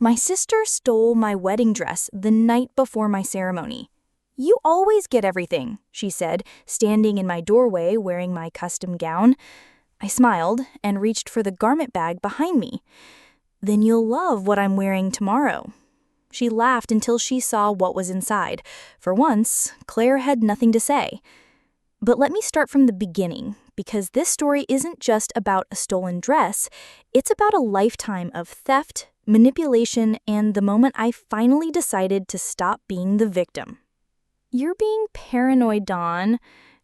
My sister stole my wedding dress the night before my ceremony. You always get everything, she said, standing in my doorway wearing my custom gown. I smiled and reached for the garment bag behind me. Then you'll love what I'm wearing tomorrow. She laughed until she saw what was inside. For once, Claire had nothing to say. But let me start from the beginning, because this story isn't just about a stolen dress, it's about a lifetime of theft, manipulation, and the moment I finally decided to stop being the victim. You're being paranoid, Dawn.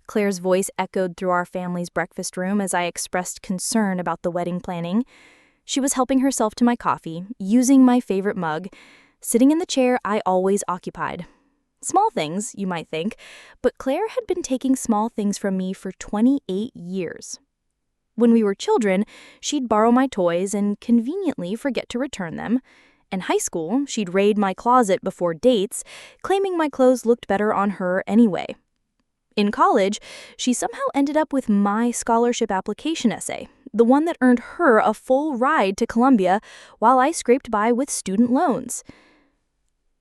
Claire's voice echoed through our family's breakfast room as I expressed concern about the wedding planning. She was helping herself to my coffee, using my favorite mug, sitting in the chair I always occupied. Small things, you might think, but Claire had been taking small things from me for 28 years. When we were children, she'd borrow my toys and conveniently forget to return them. In high school, she'd raid my closet before dates, claiming my clothes looked better on her anyway. In college, she somehow ended up with my scholarship application essay, the one that earned her a full ride to Columbia while I scraped by with student loans.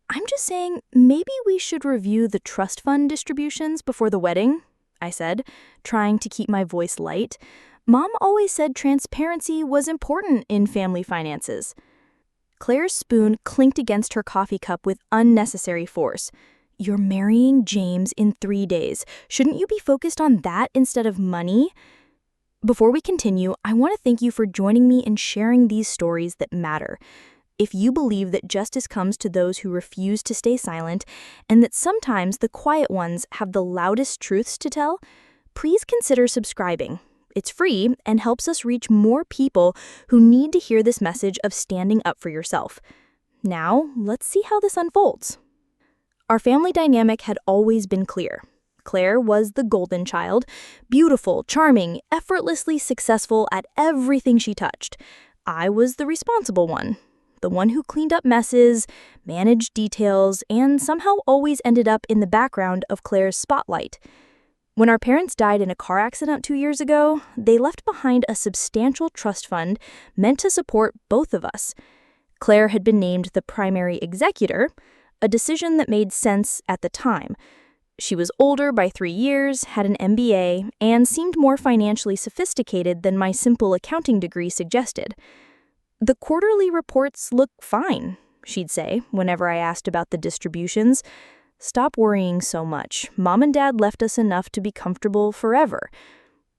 I'm just saying, maybe we should review the trust fund distributions before the wedding, I said, trying to keep my voice light. Mom always said transparency was important in family finances. Claire's spoon clinked against her coffee cup with unnecessary force. You're marrying James in 3 days. Shouldn't you be focused on that instead of money? Before we continue, I want to thank you for joining me in sharing these stories that matter. If you believe that justice comes to those who refuse to stay silent, and that sometimes the quiet ones have the loudest truths to tell, please consider subscribing. It's free and helps us reach more people who need to hear this message of standing up for yourself. Now, let's see how this unfolds. Our family dynamic had always been clear. Claire was the golden child, beautiful, charming, effortlessly successful at everything she touched. I was the responsible one, the one who cleaned up messes, managed details, and somehow always ended up in the background of Claire's spotlight. When our parents died in a car accident 2 years ago, they left behind a substantial trust fund meant to support both of us. Claire had been named the primary executor, a decision that made sense at the time. She was older by 3 years, had an MBA, and seemed more financially sophisticated than my simple accounting degree suggested. The quarterly reports look fine, she'd say whenever I asked about the distributions. Stop worrying so much. Mom and Dad left us enough to be comfortable forever.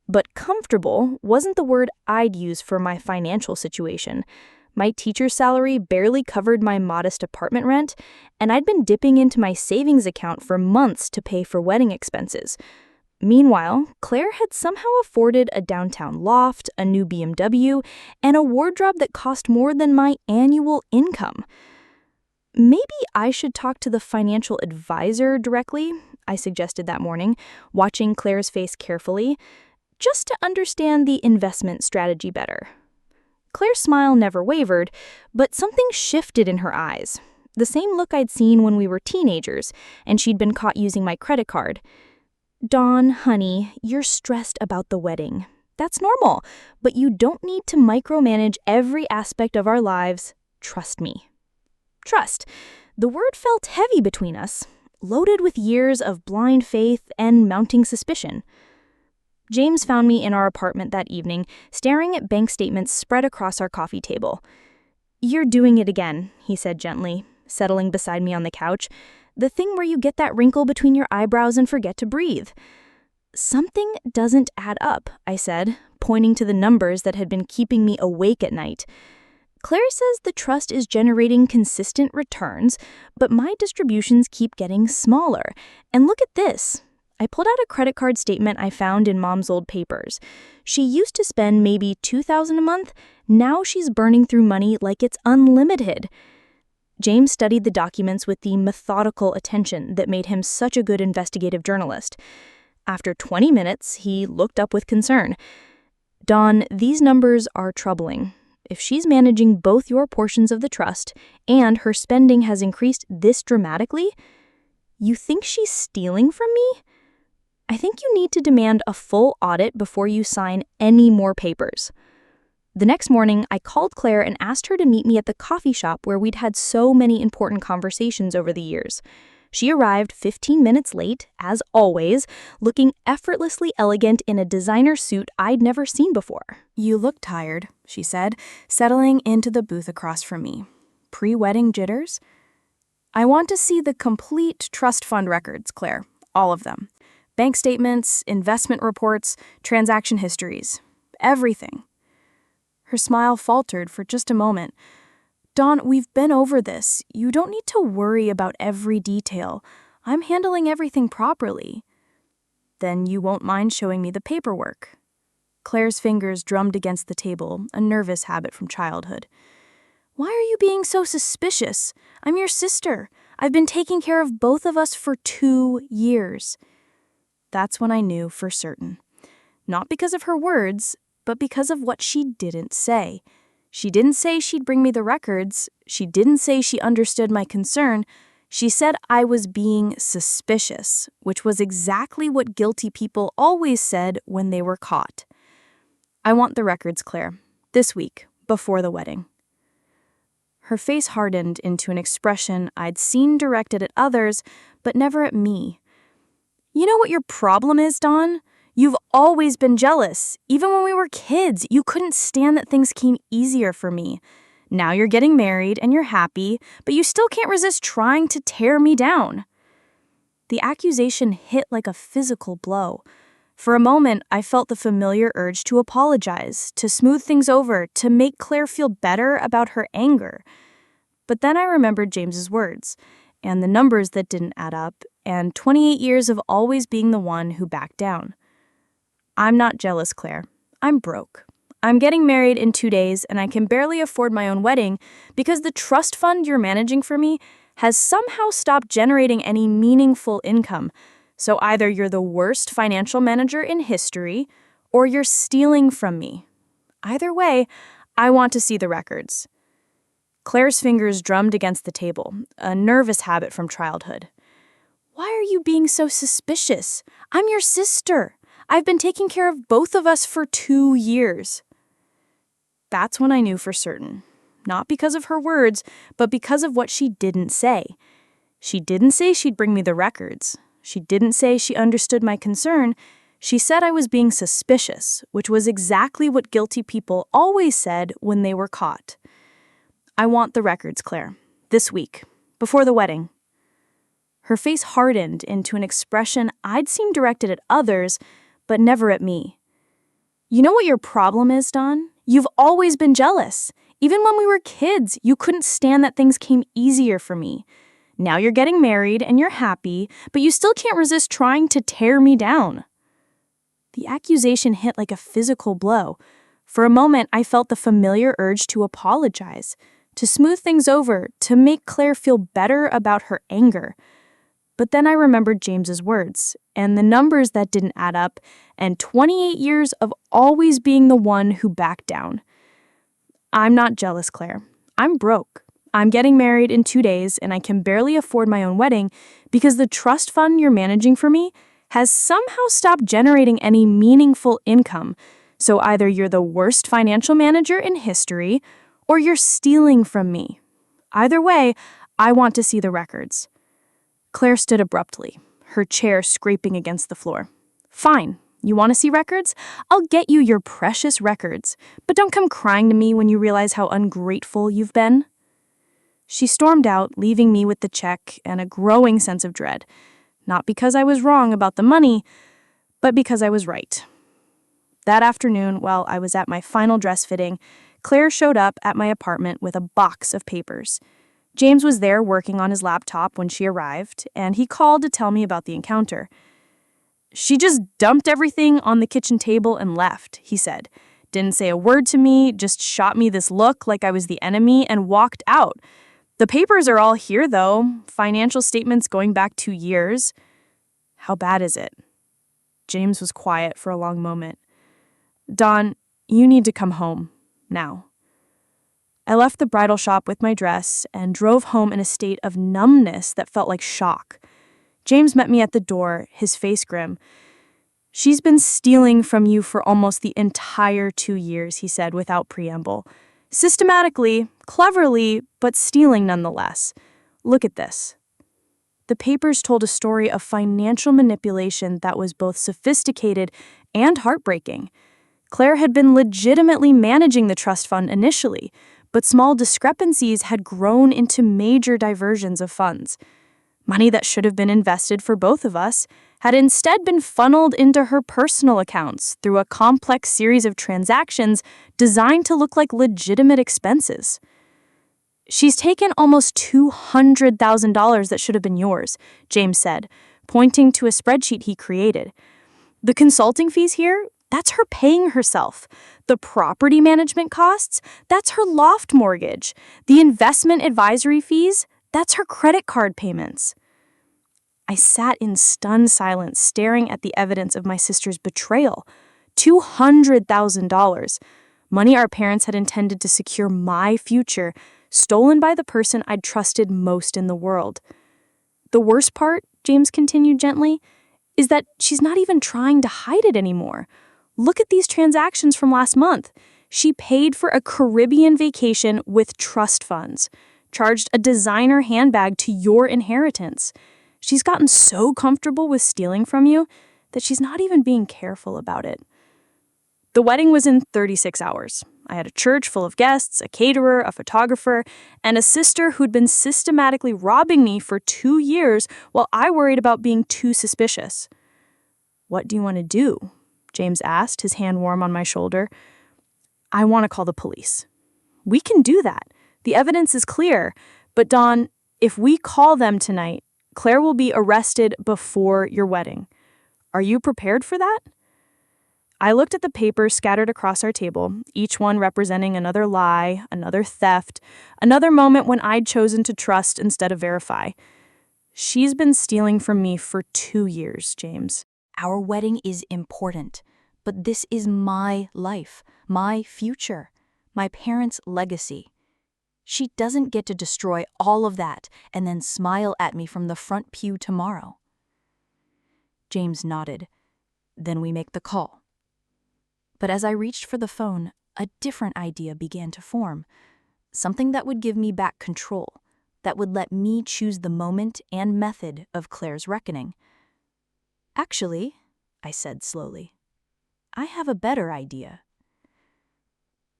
But comfortable wasn't the word I'd use for my financial situation. My teacher's salary barely covered my modest apartment rent, and I'd been dipping into my savings account for months to pay for wedding expenses. Meanwhile, Claire had somehow afforded a downtown loft, a new BMW, and a wardrobe that cost more than my annual income. Maybe I should talk to the financial advisor directly, I suggested that morning, watching Claire's face carefully, just to understand the investment strategy better. Claire's smile never wavered, but something shifted in her eyes. The same look I'd seen when we were teenagers, and she'd been caught using my credit card. Dawn, honey, you're stressed about the wedding. That's normal, but you don't need to micromanage every aspect of our lives. Trust me. Trust. The word felt heavy between us, loaded with years of blind faith and mounting suspicion. James found me in our apartment that evening, staring at bank statements spread across our coffee table. You're doing it again, he said gently, settling beside me on the couch. The thing where you get that wrinkle between your eyebrows and forget to breathe. Something doesn't add up, I said, pointing to the numbers that had been keeping me awake at night. Claire says the trust is generating consistent returns, but my distributions keep getting smaller. And look at this. I pulled out a credit card statement I found in Mom's old papers. She used to spend maybe $2,000 a month. Now she's burning through money like it's unlimited. James studied the documents with the methodical attention that made him such a good investigative journalist. After 20 minutes, he looked up with concern. Dawn, these numbers are troubling. If she's managing both your portions of the trust and her spending has increased this dramatically, you think she's stealing from me? I think you need to demand a full audit before you sign any more papers. The next morning, I called Claire and asked her to meet me at the coffee shop where we'd had so many important conversations over the years. She arrived 15 minutes late, as always, looking effortlessly elegant in a designer suit I'd never seen before. "You look tired," she said, settling into the booth across from me. "Pre-wedding jitters?" "I want to see the complete trust fund records, Claire. All of them. Bank statements, investment reports, transaction histories. Everything." Her smile faltered for just a moment. "Dawn, we've been over this. You don't need to worry about every detail. I'm handling everything properly." "Then you won't mind showing me the paperwork?" Claire's fingers drummed against the table, a nervous habit from childhood. "Why are you being so suspicious? I'm your sister. I've been taking care of both of us for 2 years." That's when I knew for certain. Not because of her words, but because of what she didn't say. She didn't say she'd bring me the records. She didn't say she understood my concern. She said I was being suspicious, which was exactly what guilty people always said when they were caught. "I want the records, Claire. This week, before the wedding." Her face hardened into an expression I'd seen directed at others, but never at me. "You know what your problem is, Dawn? You've always been jealous. Even when we were kids, you couldn't stand that things came easier for me. Now you're getting married and you're happy, but you still can't resist trying to tear me down." The accusation hit like a physical blow. For a moment, I felt the familiar urge to apologize, to smooth things over, to make Claire feel better about her anger. But then I remembered James's words, and the numbers that didn't add up, and 28 years of always being the one who backed down. "I'm not jealous, Claire. I'm broke. I'm getting married in 2 days, and I can barely afford my own wedding because the trust fund you're managing for me has somehow stopped generating any meaningful income. So either you're the worst financial manager in history, or you're stealing from me. Either way, I want to see the records." Claire's fingers drummed against the table, a nervous habit from childhood. "Why are you being so suspicious? I'm your sister. I've been taking care of both of us for 2 years." That's when I knew for certain. Not because of her words, but because of what she didn't say. She didn't say she'd bring me the records. She didn't say she understood my concern. She said I was being suspicious, which was exactly what guilty people always said when they were caught. "I want the records, Claire. This week, before the wedding." Her face hardened into an expression I'd seen directed at others, but never at me. "You know what your problem is, Dawn? You've always been jealous. Even when we were kids, you couldn't stand that things came easier for me. Now you're getting married and you're happy, but you still can't resist trying to tear me down." The accusation hit like a physical blow. For a moment, I felt the familiar urge to apologize, to smooth things over, to make Claire feel better about her anger. But then I remembered James's words, and the numbers that didn't add up, and 28 years of always being the one who backed down. "I'm not jealous, Claire. I'm broke. I'm getting married in 2 days, and I can barely afford my own wedding because the trust fund you're managing for me has somehow stopped generating any meaningful income. So either you're the worst financial manager in history, or you're stealing from me. Either way, I want to see the records." Claire stood abruptly, her chair scraping against the floor. "Fine. You want to see records? I'll get you your precious records, but don't come crying to me when you realize how ungrateful you've been." She stormed out, leaving me with the check and a growing sense of dread. Not because I was wrong about the money, but because I was right. That afternoon, while I was at my final dress fitting, Claire showed up at my apartment with a box of papers. James was there working on his laptop when she arrived, and he called to tell me about the encounter. "She just dumped everything on the kitchen table and left," he said. "Didn't say a word to me, just shot me this look like I was the enemy and walked out. The papers are all here, though. Financial statements going back 2 years. How bad is it?" James was quiet for a long moment. "Dawn, you need to come home. Now." I left the bridal shop with my dress and drove home in a state of numbness that felt like shock. James met me at the door, his face grim. She's been stealing from you for almost the entire 2 years, he said without preamble. Systematically, cleverly, but stealing nonetheless. Look at this. The papers told a story of financial manipulation that was both sophisticated and heartbreaking. Claire had been legitimately managing the trust fund initially, but small discrepancies had grown into major diversions of funds. Money that should have been invested for both of us had instead been funneled into her personal accounts through a complex series of transactions designed to look like legitimate expenses. She's taken almost $200,000 that should have been yours, James said, pointing to a spreadsheet he created. The consulting fees here, that's her paying herself. The property management costs, that's her loft mortgage. The investment advisory fees, that's her credit card payments. I sat in stunned silence, staring at the evidence of my sister's betrayal. $200,000. Money our parents had intended to secure my future, stolen by the person I'd trusted most in the world. The worst part, James continued gently, is that she's not even trying to hide it anymore. Look at these transactions from last month. She paid for a Caribbean vacation with trust funds, charged a designer handbag to your inheritance. She's gotten so comfortable with stealing from you that she's not even being careful about it. The wedding was in 36 hours. I had a church full of guests, a caterer, a photographer, and a sister who'd been systematically robbing me for 2 years while I worried about being too suspicious. "What do you want to do?" James asked, his hand warm on my shoulder. "I want to call the police." "We can do that. The evidence is clear. But Dawn, if we call them tonight, Claire will be arrested before your wedding. Are you prepared for that?" I looked at the papers scattered across our table, each one representing another lie, another theft, another moment when I'd chosen to trust instead of verify. She's been stealing from me for 2 years, James. Our wedding is important, but this is my life, my future, my parents' legacy. She doesn't get to destroy all of that and then smile at me from the front pew tomorrow. James nodded. Then we make the call. But as I reached for the phone, a different idea began to form. Something that would give me back control, that would let me choose the moment and method of Claire's reckoning. "Actually," I said slowly, "I have a better idea."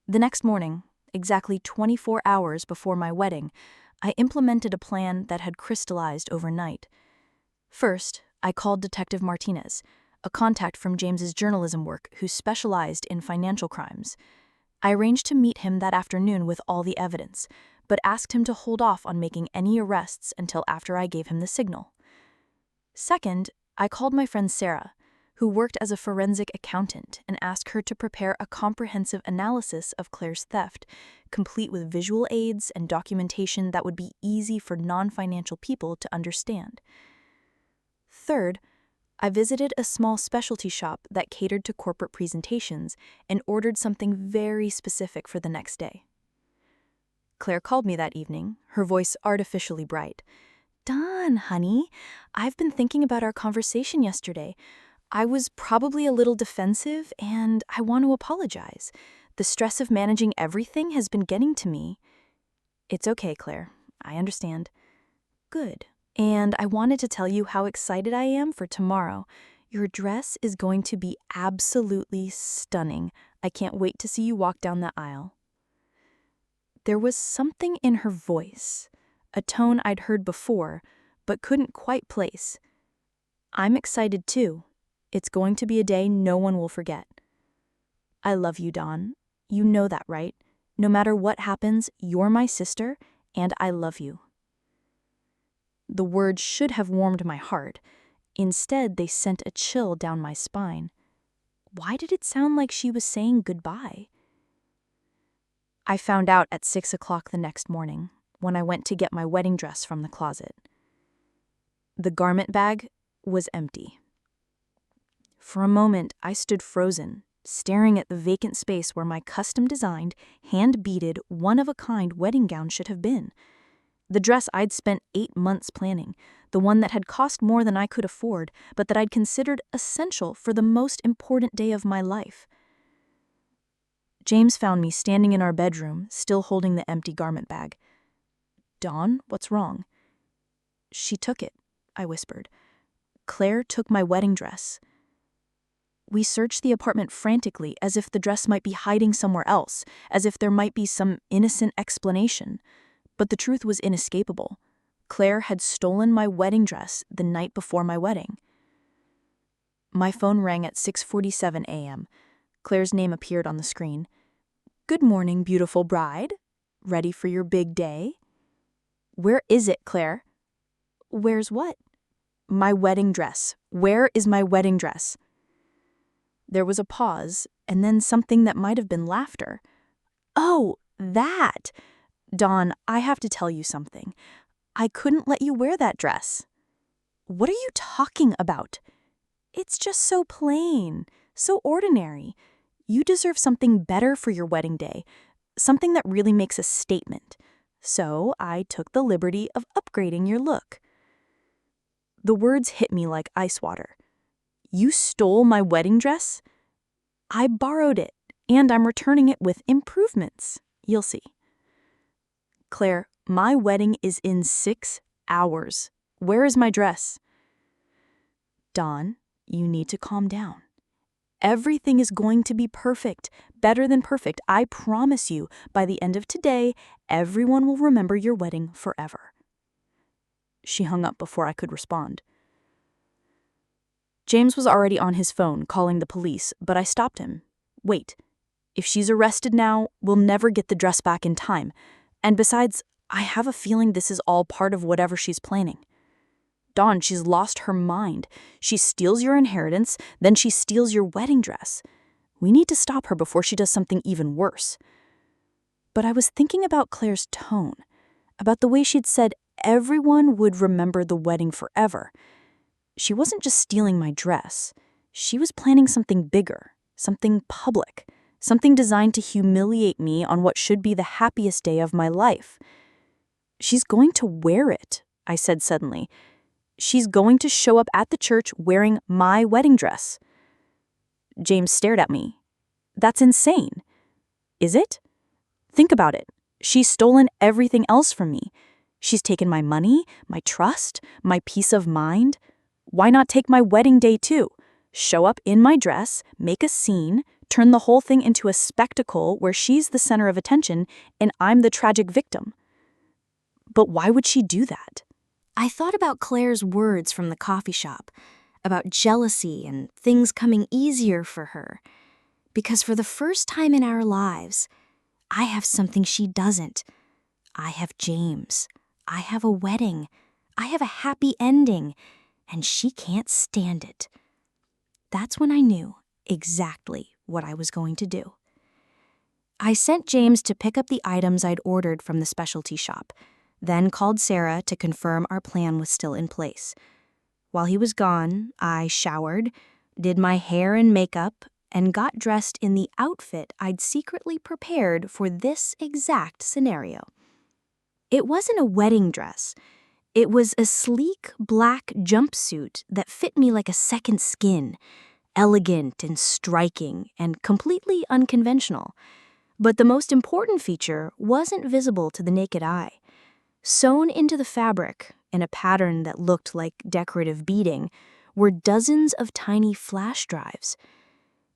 The next morning, exactly 24 hours before my wedding, I implemented a plan that had crystallized overnight. First, I called Detective Martinez, a contact from James's journalism work who specialized in financial crimes. I arranged to meet him that afternoon with all the evidence, but asked him to hold off on making any arrests until after I gave him the signal. Second, I called my friend Sarah, who worked as a forensic accountant, and asked her to prepare a comprehensive analysis of Claire's theft, complete with visual aids and documentation that would be easy for non-financial people to understand. Third, I visited a small specialty shop that catered to corporate presentations and ordered something very specific for the next day. Claire called me that evening, her voice artificially bright. "Dawn, honey, I've been thinking about our conversation yesterday. I was probably a little defensive, and I want to apologize. The stress of managing everything has been getting to me." "It's okay, Claire. I understand." "Good. And I wanted to tell you how excited I am for tomorrow. Your dress is going to be absolutely stunning. I can't wait to see you walk down the aisle." There was something in her voice, a tone I'd heard before, but couldn't quite place. "I'm excited too. It's going to be a day no one will forget." "I love you, Dawn. You know that, right? No matter what happens, you're my sister, and I love you." The words should have warmed my heart. Instead, they sent a chill down my spine. Why did it sound like she was saying goodbye? I found out at 6 o'clock the next morning, when I went to get my wedding dress from the closet. The garment bag was empty. For a moment, I stood frozen, staring at the vacant space where my custom-designed, hand-beaded, one-of-a-kind wedding gown should have been. The dress I'd spent 8 months planning, the one that had cost more than I could afford, but that I'd considered essential for the most important day of my life. James found me standing in our bedroom, still holding the empty garment bag. "Dawn, what's wrong?" "She took it," I whispered. "Claire took my wedding dress." We searched the apartment frantically, as if the dress might be hiding somewhere else, as if there might be some innocent explanation. But the truth was inescapable. Claire had stolen my wedding dress the night before my wedding. My phone rang at 6:47 a.m. Claire's name appeared on the screen. "Good morning, beautiful bride. Ready for your big day?" "Where is it, Claire?" "Where's what?" "My wedding dress. Where is my wedding dress?" There was a pause, and then something that might have been laughter. "Oh, that! Dawn, I have to tell you something. I couldn't let you wear that dress." "What are you talking about?" "It's just so plain, so ordinary. You deserve something better for your wedding day, something that really makes a statement. So I took the liberty of upgrading your look." The words hit me like ice water. "You stole my wedding dress?" "I borrowed it, and I'm returning it with improvements. You'll see." "Claire, my wedding is in 6 hours. Where is my dress?" "Dawn, you need to calm down. Everything is going to be perfect, better than perfect. I promise you, by the end of today, everyone will remember your wedding forever." She hung up before I could respond. James was already on his phone calling the police, but I stopped him. "Wait. If she's arrested now, we'll never get the dress back in time. And besides, I have a feeling this is all part of whatever she's planning. Dawn, she's lost her mind. She steals your inheritance, then she steals your wedding dress. We need to stop her before she does something even worse." But I was thinking about Claire's tone, about the way she'd said everyone would remember the wedding forever. She wasn't just stealing my dress. She was planning something bigger, something public, something designed to humiliate me on what should be the happiest day of my life. "She's going to wear it," I said suddenly. "She's going to show up at the church wearing my wedding dress." James stared at me. "That's insane." "Is it? Think about it. She's stolen everything else from me. She's taken my money, my trust, my peace of mind. Why not take my wedding day too? Show up in my dress, make a scene, turn the whole thing into a spectacle where she's the center of attention and I'm the tragic victim." "But why would she do that?" I thought about Claire's words from the coffee shop, about jealousy and things coming easier for her. Because for the first time in our lives, I have something she doesn't. I have James. I have a wedding. I have a happy ending. And she can't stand it. That's when I knew exactly what I was going to do. I sent James to pick up the items I'd ordered from the specialty shop, then called Sarah to confirm our plan was still in place. While he was gone, I showered, did my hair and makeup, and got dressed in the outfit I'd secretly prepared for this exact scenario. It wasn't a wedding dress. It was a sleek black jumpsuit that fit me like a second skin, elegant and striking and completely unconventional. But the most important feature wasn't visible to the naked eye. Sewn into the fabric, in a pattern that looked like decorative beading, were dozens of tiny flash drives.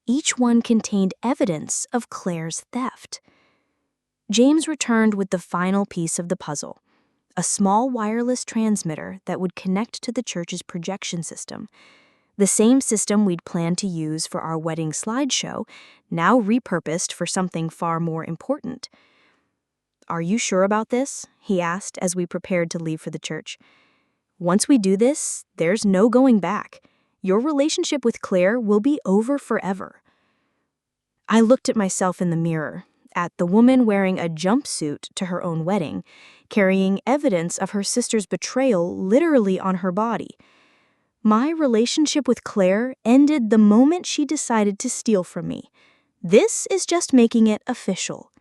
Each one contained evidence of Claire's theft. James returned with the final piece of the puzzle, a small wireless transmitter that would connect to the church's projection system. The same system we'd planned to use for our wedding slideshow, now repurposed for something far more important. "Are you sure about this?" he asked as we prepared to leave for the church. "Once we do this, there's no going back. Your relationship with Claire will be over forever." I looked at myself in the mirror, at the woman wearing a jumpsuit to her own wedding, carrying evidence of her sister's betrayal literally on her body. My relationship with Claire ended the moment she decided to steal from me. This is just making it official.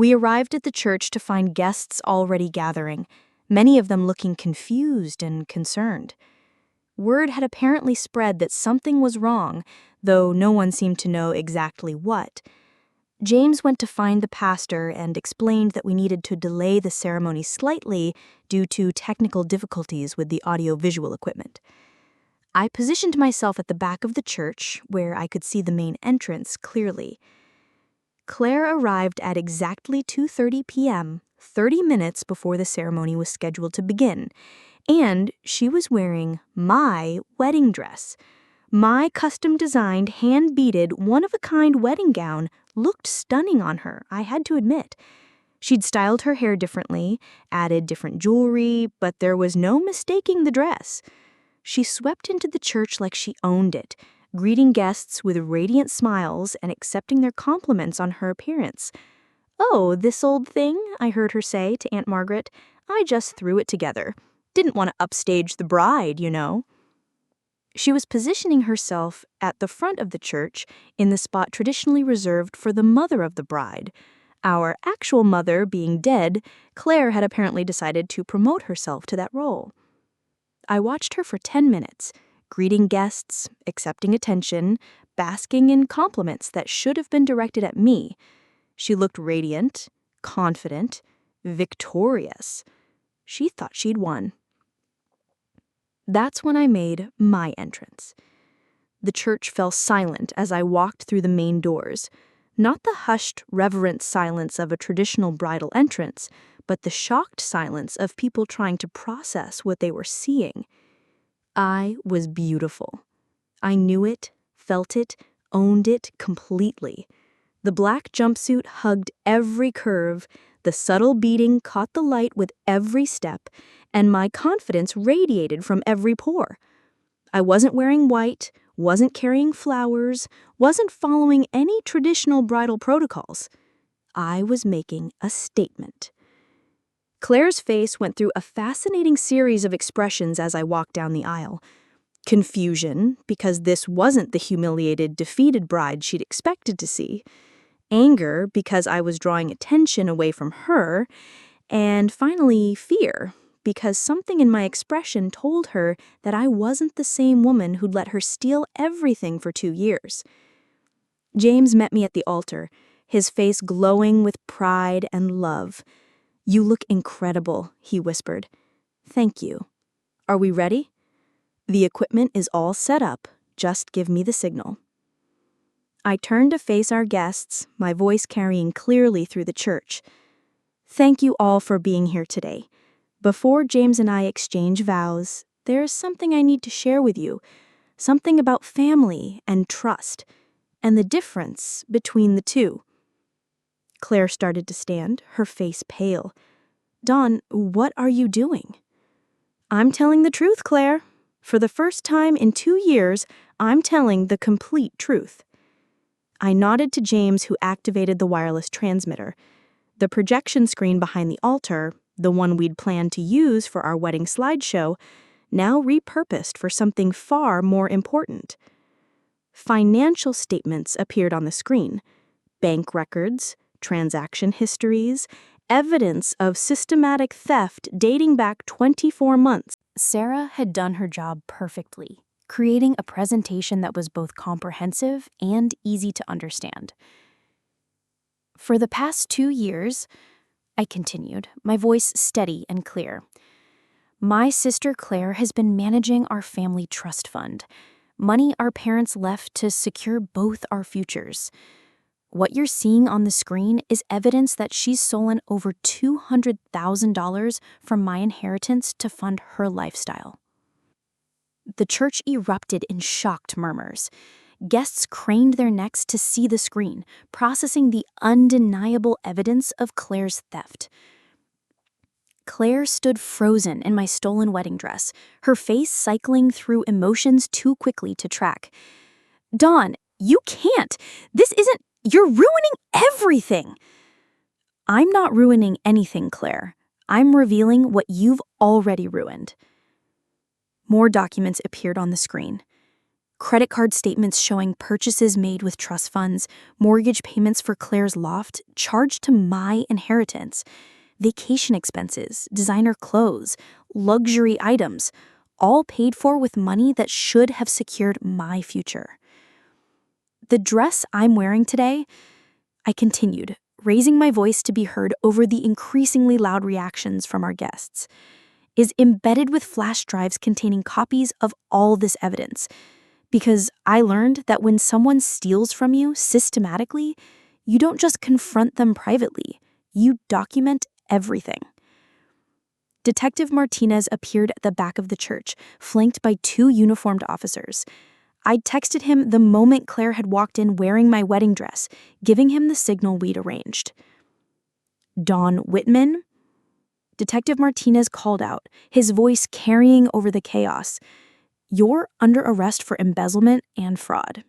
We arrived at the church to find guests already gathering, many of them looking confused and concerned. Word had apparently spread that something was wrong, though no one seemed to know exactly what. James went to find the pastor and explained that we needed to delay the ceremony slightly due to technical difficulties with the audio-visual equipment. I positioned myself at the back of the church, where I could see the main entrance clearly. Claire arrived at exactly 2:30 p.m., 30 minutes before the ceremony was scheduled to begin, and she was wearing my wedding dress. My custom-designed, hand-beaded, one-of-a-kind wedding gown looked stunning on her, I had to admit. She'd styled her hair differently, added different jewelry, but there was no mistaking the dress. She swept into the church like she owned it, greeting guests with radiant smiles and accepting their compliments on her appearance. "Oh, this old thing," I heard her say to Aunt Margaret. "I just threw it together. Didn't want to upstage the bride, you know." She was positioning herself at the front of the church in the spot traditionally reserved for the mother of the bride. Our actual mother being dead, Claire had apparently decided to promote herself to that role. I watched her for 10 minutes, greeting guests, accepting attention, basking in compliments that should have been directed at me. She looked radiant, confident, victorious. She thought she'd won. That's when I made my entrance. The church fell silent as I walked through the main doors. Not the hushed, reverent silence of a traditional bridal entrance, but the shocked silence of people trying to process what they were seeing. I was beautiful. I knew it, felt it, owned it completely. The black jumpsuit hugged every curve, the subtle beading caught the light with every step, and my confidence radiated from every pore. I wasn't wearing white, wasn't carrying flowers, wasn't following any traditional bridal protocols. I was making a statement. Claire's face went through a fascinating series of expressions as I walked down the aisle. Confusion, because this wasn't the humiliated, defeated bride she'd expected to see. Anger, because I was drawing attention away from her. And finally, fear, because something in my expression told her that I wasn't the same woman who'd let her steal everything for 2 years. James met me at the altar, his face glowing with pride and love. "You look incredible," he whispered. "Thank you. Are we ready? The equipment is all set up. Just give me the signal." I turned to face our guests, my voice carrying clearly through the church. "Thank you all for being here today. Before James and I exchange vows, there is something I need to share with you, something about family and trust, and the difference between the two." Claire started to stand, her face pale. "Dawn, what are you doing?" "I'm telling the truth, Claire. For the first time in 2 years, I'm telling the complete truth." I nodded to James, who activated the wireless transmitter. The projection screen behind the altar, the one we'd planned to use for our wedding slideshow, now repurposed for something far more important. Financial statements appeared on the screen. Bank records, transaction histories, evidence of systematic theft dating back 24 months. Sarah had done her job perfectly, creating a presentation that was both comprehensive and easy to understand. "For the past 2 years," I continued, my voice steady and clear, "my sister Claire has been managing our family trust fund, money our parents left to secure both our futures. What you're seeing on the screen is evidence that she's stolen over $200,000 from my inheritance to fund her lifestyle." The church erupted in shocked murmurs. Guests craned their necks to see the screen, processing the undeniable evidence of Claire's theft. Claire stood frozen in my stolen wedding dress, her face cycling through emotions too quickly to track. "Dawn, you can't! This isn't— You're ruining everything!" "I'm not ruining anything, Claire. I'm revealing what you've already ruined." More documents appeared on the screen. Credit card statements showing purchases made with trust funds, mortgage payments for Claire's loft charged to my inheritance, vacation expenses, designer clothes, luxury items, all paid for with money that should have secured my future. The dress I'm wearing today, I continued, raising my voice to be heard over the increasingly loud reactions from our guests, is embedded with flash drives containing copies of all this evidence. Because I learned that when someone steals from you systematically, you don't just confront them privately, you document everything. Detective Martinez appeared at the back of the church, flanked by 2 uniformed officers. I texted him the moment Claire had walked in wearing my wedding dress, giving him the signal we'd arranged. "Don Whitman?" Detective Martinez called out, his voice carrying over the chaos. "You're under arrest for embezzlement and fraud."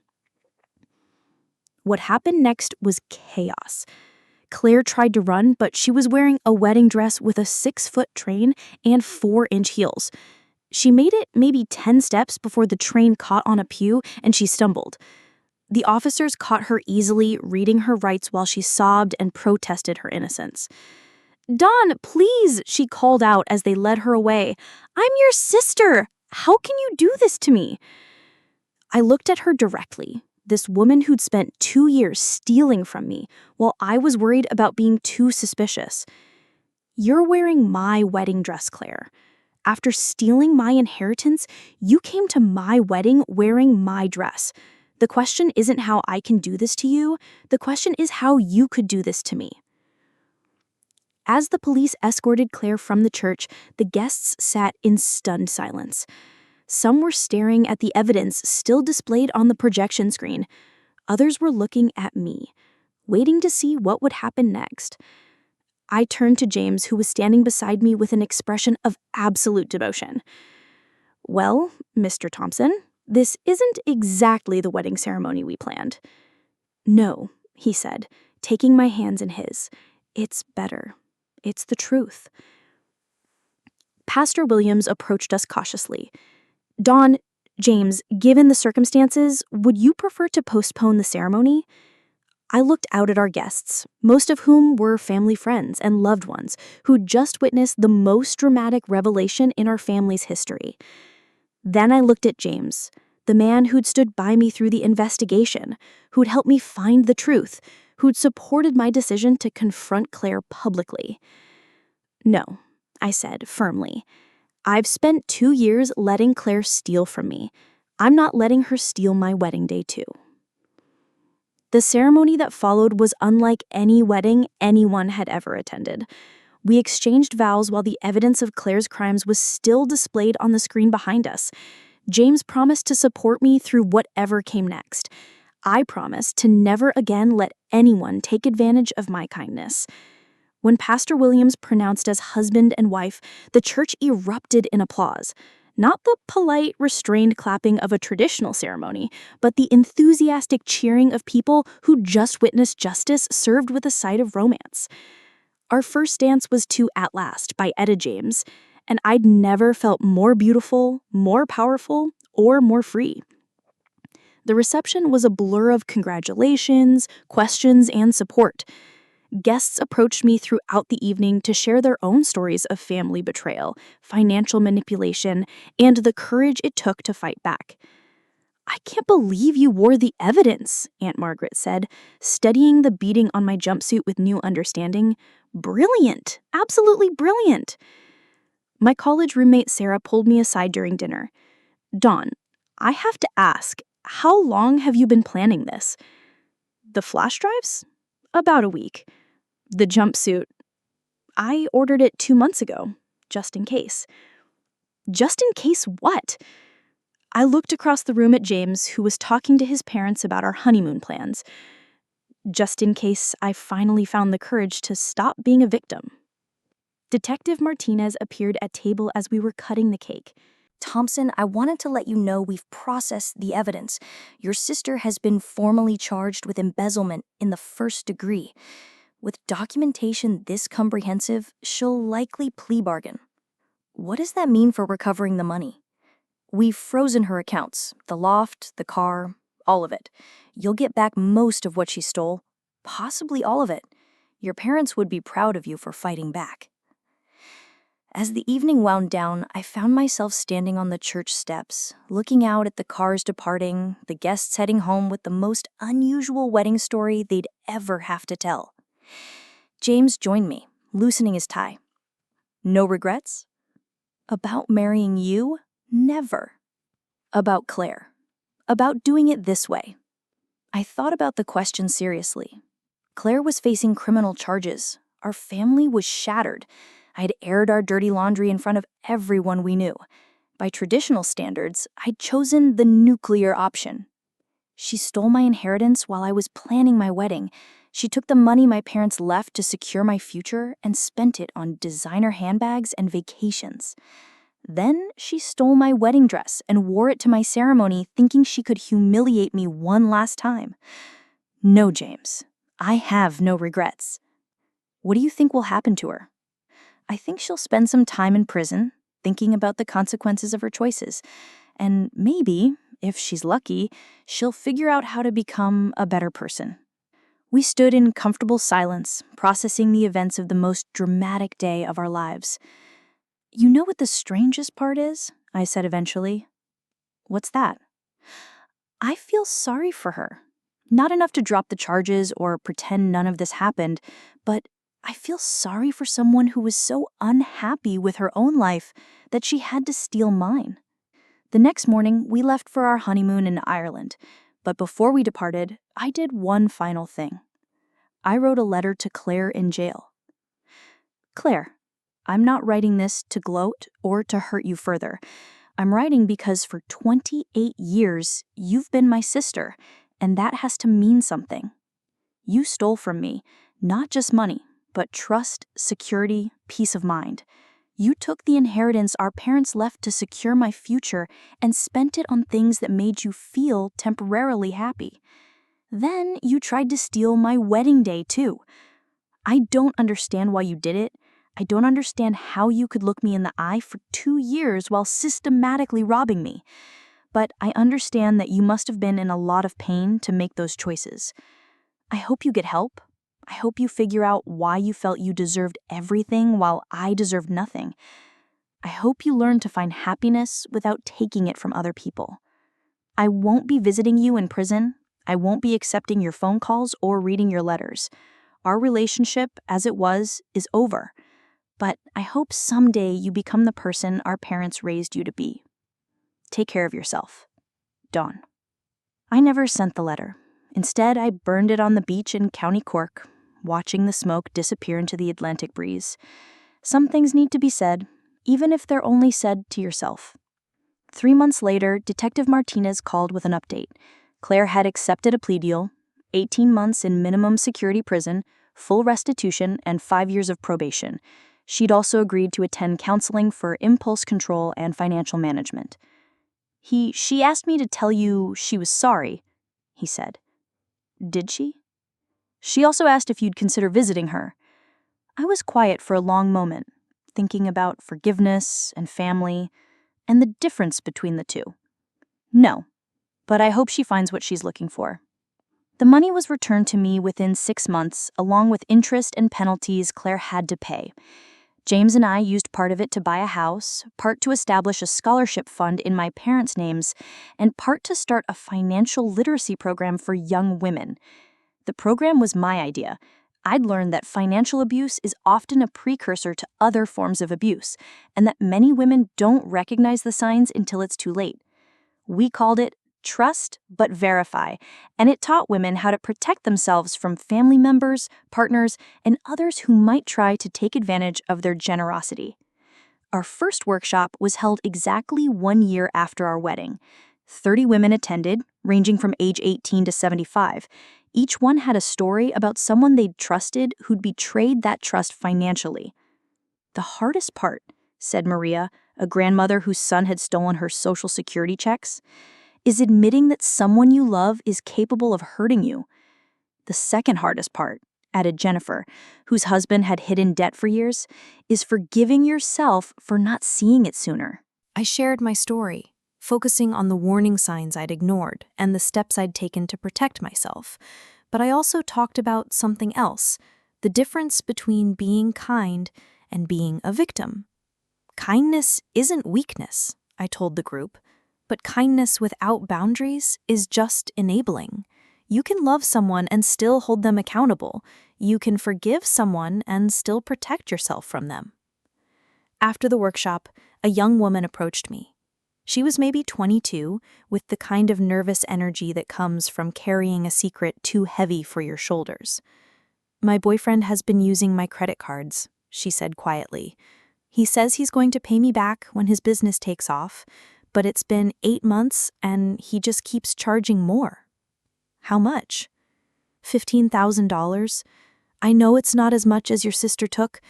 What happened next was chaos. Claire tried to run, but she was wearing a wedding dress with a 6-foot train and 4-inch heels. She made it maybe 10 steps before the train caught on a pew and she stumbled. The officers caught her easily reading her rights while she sobbed and protested her innocence. "Dawn, please," she called out as they led her away. "I'm your sister. How can you do this to me?" I looked at her directly, this woman who'd spent 2 years stealing from me while I was worried about being too suspicious. "You're wearing my wedding dress, Claire. After stealing my inheritance, you came to my wedding wearing my dress. The question isn't how I can do this to you. The question is how you could do this to me." As the police escorted Claire from the church, the guests sat in stunned silence. Some were staring at the evidence still displayed on the projection screen. Others were looking at me, waiting to see what would happen next. I turned to James, who was standing beside me with an expression of absolute devotion. "Well, Mr. Thompson, this isn't exactly the wedding ceremony we planned." "No," he said, taking my hands in his. "It's better. It's the truth." Pastor Williams approached us cautiously. "Dawn, James, given the circumstances, would you prefer to postpone the ceremony?" I looked out at our guests, most of whom were family friends and loved ones who'd just witnessed the most dramatic revelation in our family's history. Then I looked at James, the man who'd stood by me through the investigation, who'd helped me find the truth, who'd supported my decision to confront Claire publicly. "No," I said firmly. "I've spent 2 years letting Claire steal from me. I'm not letting her steal my wedding day too." The ceremony that followed was unlike any wedding anyone had ever attended. We exchanged vows while the evidence of Claire's crimes was still displayed on the screen behind us. James promised to support me through whatever came next. I promised to never again let anyone take advantage of my kindness. When Pastor Williams pronounced us husband and wife, the church erupted in applause. Not the polite, restrained clapping of a traditional ceremony, but the enthusiastic cheering of people who just witnessed justice served with a side of romance. Our first dance was to At Last by Etta James, and I'd never felt more beautiful, more powerful, or more free. The reception was a blur of congratulations, questions, and support. Guests approached me throughout the evening to share their own stories of family betrayal, financial manipulation, and the courage it took to fight back. "I can't believe you wore the evidence," Aunt Margaret said, studying the beading on my jumpsuit with new understanding. "Brilliant! Absolutely brilliant!" My college roommate Sarah pulled me aside during dinner. "Dawn, I have to ask, how long have you been planning this?" "The flash drives? About a week. The jumpsuit? I ordered it 2 months ago, just in case." "Just in case what?" I looked across the room at James, who was talking to his parents about our honeymoon plans. "Just in case I finally found the courage to stop being a victim." Detective Martinez appeared at table as we were cutting the cake. "Thompson, I wanted to let you know we've processed the evidence. Your sister has been formally charged with embezzlement in the 1st degree. With documentation this comprehensive, she'll likely plea bargain." "What does that mean for recovering the money?" We've frozen her accounts, the loft, the car, all of it. You'll get back most of what she stole, possibly all of it. Your parents would be proud of you for fighting back. As the evening wound down, I found myself standing on the church steps, looking out at the cars departing, the guests heading home with the most unusual wedding story they'd ever have to tell. James joined me, loosening his tie. No regrets? About marrying you? Never. About Claire. About doing it this way. I thought about the question seriously. Claire was facing criminal charges. Our family was shattered. I'd aired our dirty laundry in front of everyone we knew. By traditional standards, I'd chosen the nuclear option. She stole my inheritance while I was planning my wedding. She took the money my parents left to secure my future and spent it on designer handbags and vacations. Then she stole my wedding dress and wore it to my ceremony, thinking she could humiliate me one last time. No, James, I have no regrets. What do you think will happen to her? I think she'll spend some time in prison, thinking about the consequences of her choices. And maybe, if she's lucky, she'll figure out how to become a better person. We stood in comfortable silence, processing the events of the most dramatic day of our lives. You know what the strangest part is? I said eventually. What's that? I feel sorry for her. Not enough to drop the charges or pretend none of this happened, but I feel sorry for someone who was so unhappy with her own life that she had to steal mine. The next morning, we left for our honeymoon in Ireland, but before we departed, I did one final thing. I wrote a letter to Claire in jail. Claire, I'm not writing this to gloat or to hurt you further. I'm writing because for 28 years, you've been my sister, and that has to mean something. You stole from me, not just money, but trust, security, peace of mind. You took the inheritance our parents left to secure my future and spent it on things that made you feel temporarily happy. Then you tried to steal my wedding day, too. I don't understand why you did it. I don't understand how you could look me in the eye for 2 years while systematically robbing me. But I understand that you must have been in a lot of pain to make those choices. I hope you get help. I hope you figure out why you felt you deserved everything while I deserved nothing. I hope you learn to find happiness without taking it from other people. I won't be visiting you in prison. I won't be accepting your phone calls or reading your letters. Our relationship, as it was, is over. But I hope someday you become the person our parents raised you to be. Take care of yourself. Dawn. I never sent the letter. Instead, I burned it on the beach in County Cork, watching the smoke disappear into the Atlantic breeze. Some things need to be said, even if they're only said to yourself. 3 months later, Detective Martinez called with an update. Claire had accepted a plea deal, 18 months in minimum security prison, full restitution, and 5 years of probation. She'd also agreed to attend counseling for impulse control and financial management. She asked me to tell you she was sorry, he said. Did she? She also asked if you'd consider visiting her. I was quiet for a long moment, thinking about forgiveness and family, and the difference between the two. No, but I hope she finds what she's looking for. The money was returned to me within 6 months, along with interest and penalties Claire had to pay. James and I used part of it to buy a house, part to establish a scholarship fund in my parents' names, and part to start a financial literacy program for young women. The program was my idea. I'd learned that financial abuse is often a precursor to other forms of abuse, and that many women don't recognize the signs until it's too late. We called it Trust But Verify, and it taught women how to protect themselves from family members, partners, and others who might try to take advantage of their generosity. Our first workshop was held exactly 1 year after our wedding. 30 women attended, ranging from age 18 to 75. Each one had a story about someone they'd trusted who'd betrayed that trust financially. The hardest part, said Maria, a grandmother whose son had stolen her Social Security checks, is admitting that someone you love is capable of hurting you. The second hardest part, added Jennifer, whose husband had hidden debt for years, is forgiving yourself for not seeing it sooner. I shared my story, focusing on the warning signs I'd ignored and the steps I'd taken to protect myself. But I also talked about something else, the difference between being kind and being a victim. Kindness isn't weakness, I told the group, but kindness without boundaries is just enabling. You can love someone and still hold them accountable. You can forgive someone and still protect yourself from them. After the workshop, a young woman approached me. She was maybe 22, with the kind of nervous energy that comes from carrying a secret too heavy for your shoulders. "My boyfriend has been using my credit cards," she said quietly. "He says he's going to pay me back when his business takes off, but it's been 8 months and he just keeps charging more." "How much?" $15,000. "I know it's not as much as your sister took,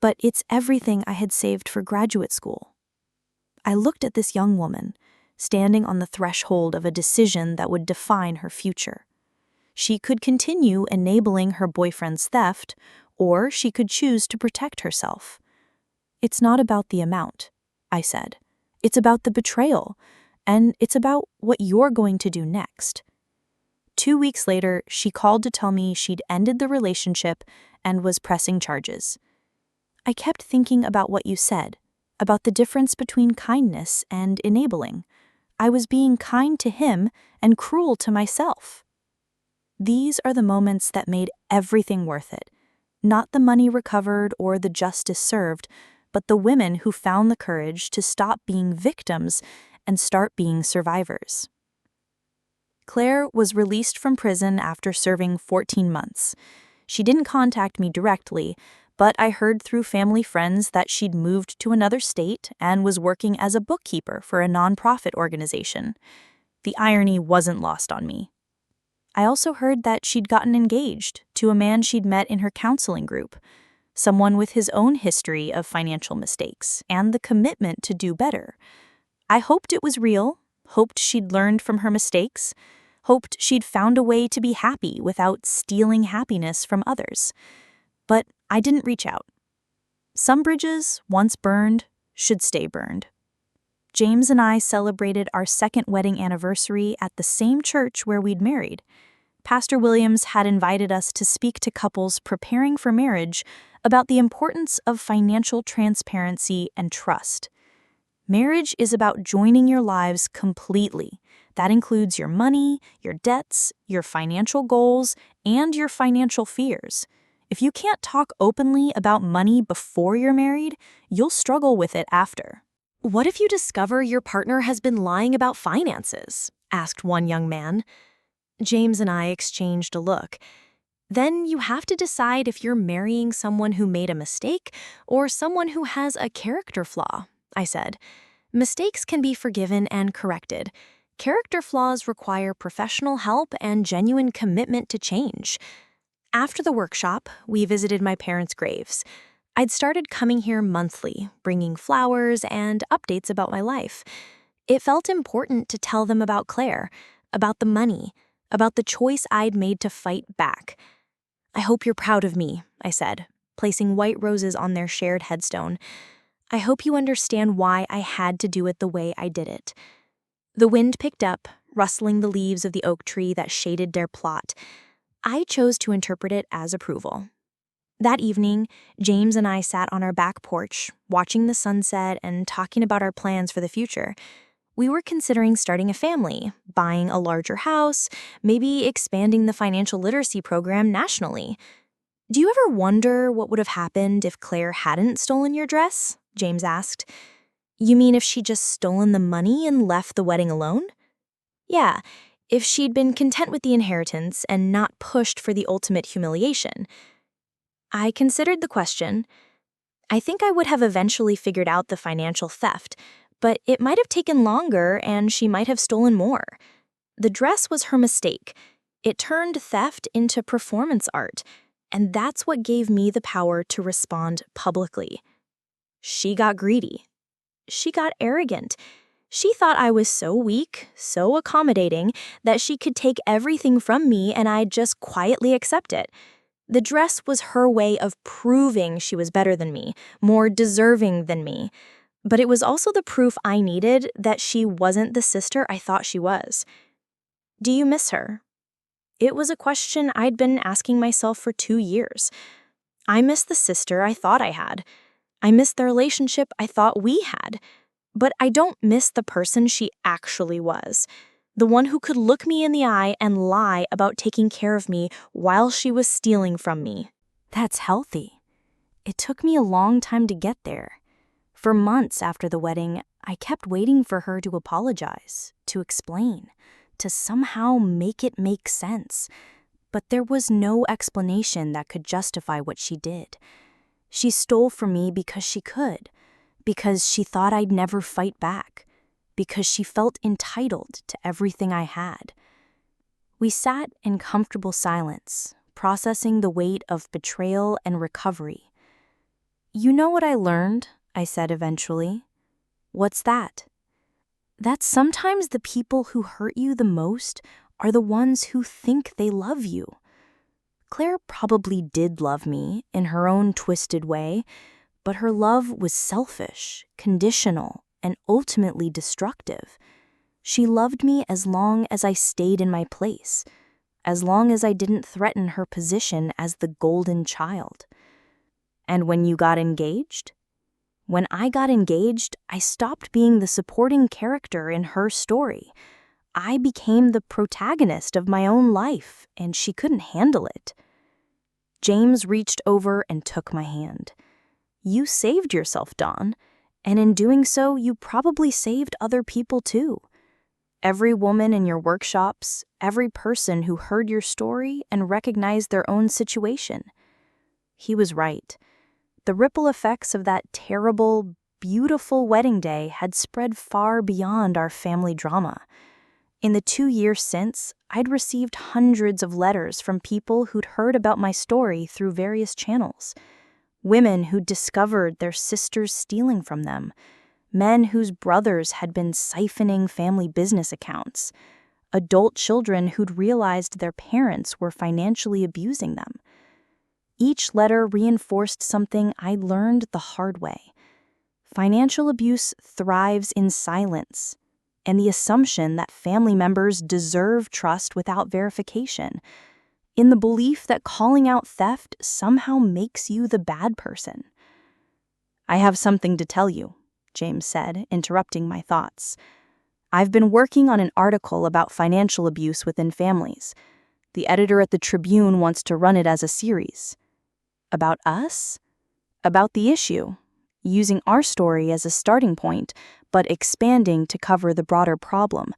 but it's everything I had saved for graduate school." I looked at this young woman, standing on the threshold of a decision that would define her future. She could continue enabling her boyfriend's theft, or she could choose to protect herself. "It's not about the amount," I said. "It's about the betrayal, and it's about what you're going to do next." 2 weeks later, she called to tell me she'd ended the relationship and was pressing charges. "I kept thinking about what you said, about the difference between kindness and enabling. I was being kind to him and cruel to myself." These are the moments that made everything worth it. Not the money recovered or the justice served, but the women who found the courage to stop being victims and start being survivors. Claire was released from prison after serving 14 months. She didn't contact me directly, but I heard through family friends that she'd moved to another state and was working as a bookkeeper for a nonprofit organization. The irony wasn't lost on me. I also heard that she'd gotten engaged to a man she'd met in her counseling group, someone with his own history of financial mistakes and the commitment to do better. I hoped it was real, hoped she'd learned from her mistakes, hoped she'd found a way to be happy without stealing happiness from others. But I didn't reach out. Some bridges, once burned, should stay burned. James and I celebrated our second wedding anniversary at the same church where we'd married. Pastor Williams had invited us to speak to couples preparing for marriage about the importance of financial transparency and trust. Marriage is about joining your lives completely. That includes your money, your debts, your financial goals, and your financial fears. If you can't talk openly about money before you're married, you'll struggle with it after. "What if you discover your partner has been lying about finances?" asked one young man. James and I exchanged a look. "Then you have to decide if you're marrying someone who made a mistake or someone who has a character flaw," I said. "Mistakes can be forgiven and corrected. Character flaws require professional help and genuine commitment to change." After the workshop, we visited my parents' graves. I'd started coming here monthly, bringing flowers and updates about my life. It felt important to tell them about Claire, about the money, about the choice I'd made to fight back. "I hope you're proud of me," I said, placing white roses on their shared headstone. "I hope you understand why I had to do it the way I did it." The wind picked up, rustling the leaves of the oak tree that shaded their plot. I chose to interpret it as approval. That evening, James and I sat on our back porch, watching the sunset and talking about our plans for the future. We were considering starting a family, buying a larger house, maybe expanding the financial literacy program nationally. "Do you ever wonder what would have happened if Claire hadn't stolen your dress?" James asked. "You mean if she'd just stolen the money and left the wedding alone?" "Yeah, if she'd been content with the inheritance and not pushed for the ultimate humiliation." I considered the question. I think I would have eventually figured out the financial theft, but it might have taken longer and she might have stolen more. The dress was her mistake. It turned theft into performance art, and that's what gave me the power to respond publicly. She got greedy. She got arrogant. She thought I was so weak, so accommodating, that she could take everything from me and I'd just quietly accept it. The dress was her way of proving she was better than me, more deserving than me. But it was also the proof I needed that she wasn't the sister I thought she was. Do you miss her? It was a question I'd been asking myself for 2 years. I miss the sister I thought I had. I miss the relationship I thought we had. But I don't miss the person she actually was. The one who could look me in the eye and lie about taking care of me while she was stealing from me. That's healthy. It took me a long time to get there. For months after the wedding, I kept waiting for her to apologize, to explain, to somehow make it make sense. But there was no explanation that could justify what she did. She stole from me because she could, because she thought I'd never fight back, because she felt entitled to everything I had. We sat in comfortable silence, processing the weight of betrayal and recovery. "You know what I learned?" I said eventually. "What's that?" "That sometimes the people who hurt you the most are the ones who think they love you." Claire probably did love me in her own twisted way, but her love was selfish, conditional, and ultimately destructive. She loved me as long as I stayed in my place, as long as I didn't threaten her position as the golden child. And when you got engaged? When I got engaged, I stopped being the supporting character in her story. I became the protagonist of my own life, and she couldn't handle it. James reached over and took my hand. "You saved yourself, Dawn, and in doing so, you probably saved other people too. Every woman in your workshops, every person who heard your story and recognized their own situation." He was right. The ripple effects of that terrible, beautiful wedding day had spread far beyond our family drama. In the 2 years since, I'd received hundreds of letters from people who'd heard about my story through various channels. Women who'd discovered their sisters stealing from them. Men whose brothers had been siphoning family business accounts. Adult children who'd realized their parents were financially abusing them. Each letter reinforced something I'd learned the hard way. Financial abuse thrives in silence, and the assumption that family members deserve trust without verification, in the belief that calling out theft somehow makes you the bad person. "I have something to tell you," James said, interrupting my thoughts. "I've been working on an article about financial abuse within families. The editor at the Tribune wants to run it as a series." "About us?" "About the issue, using our story as a starting point, but expanding to cover the broader problem.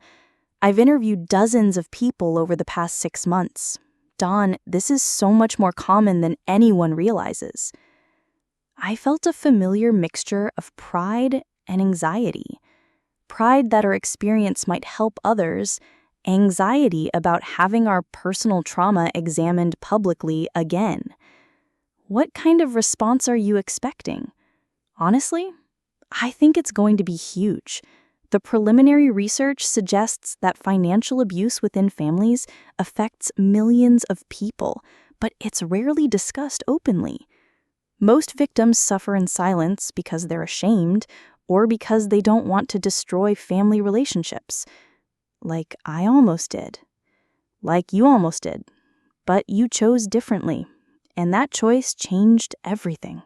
I've interviewed dozens of people over the past 6 months. Dawn, this is so much more common than anyone realizes." I felt a familiar mixture of pride and anxiety. Pride that our experience might help others, anxiety about having our personal trauma examined publicly again. What kind of response are you expecting? Honestly, I think it's going to be huge. The preliminary research suggests that financial abuse within families affects millions of people, but it's rarely discussed openly. Most victims suffer in silence because they're ashamed or because they don't want to destroy family relationships. Like I almost did. Like you almost did. But you chose differently, and that choice changed everything.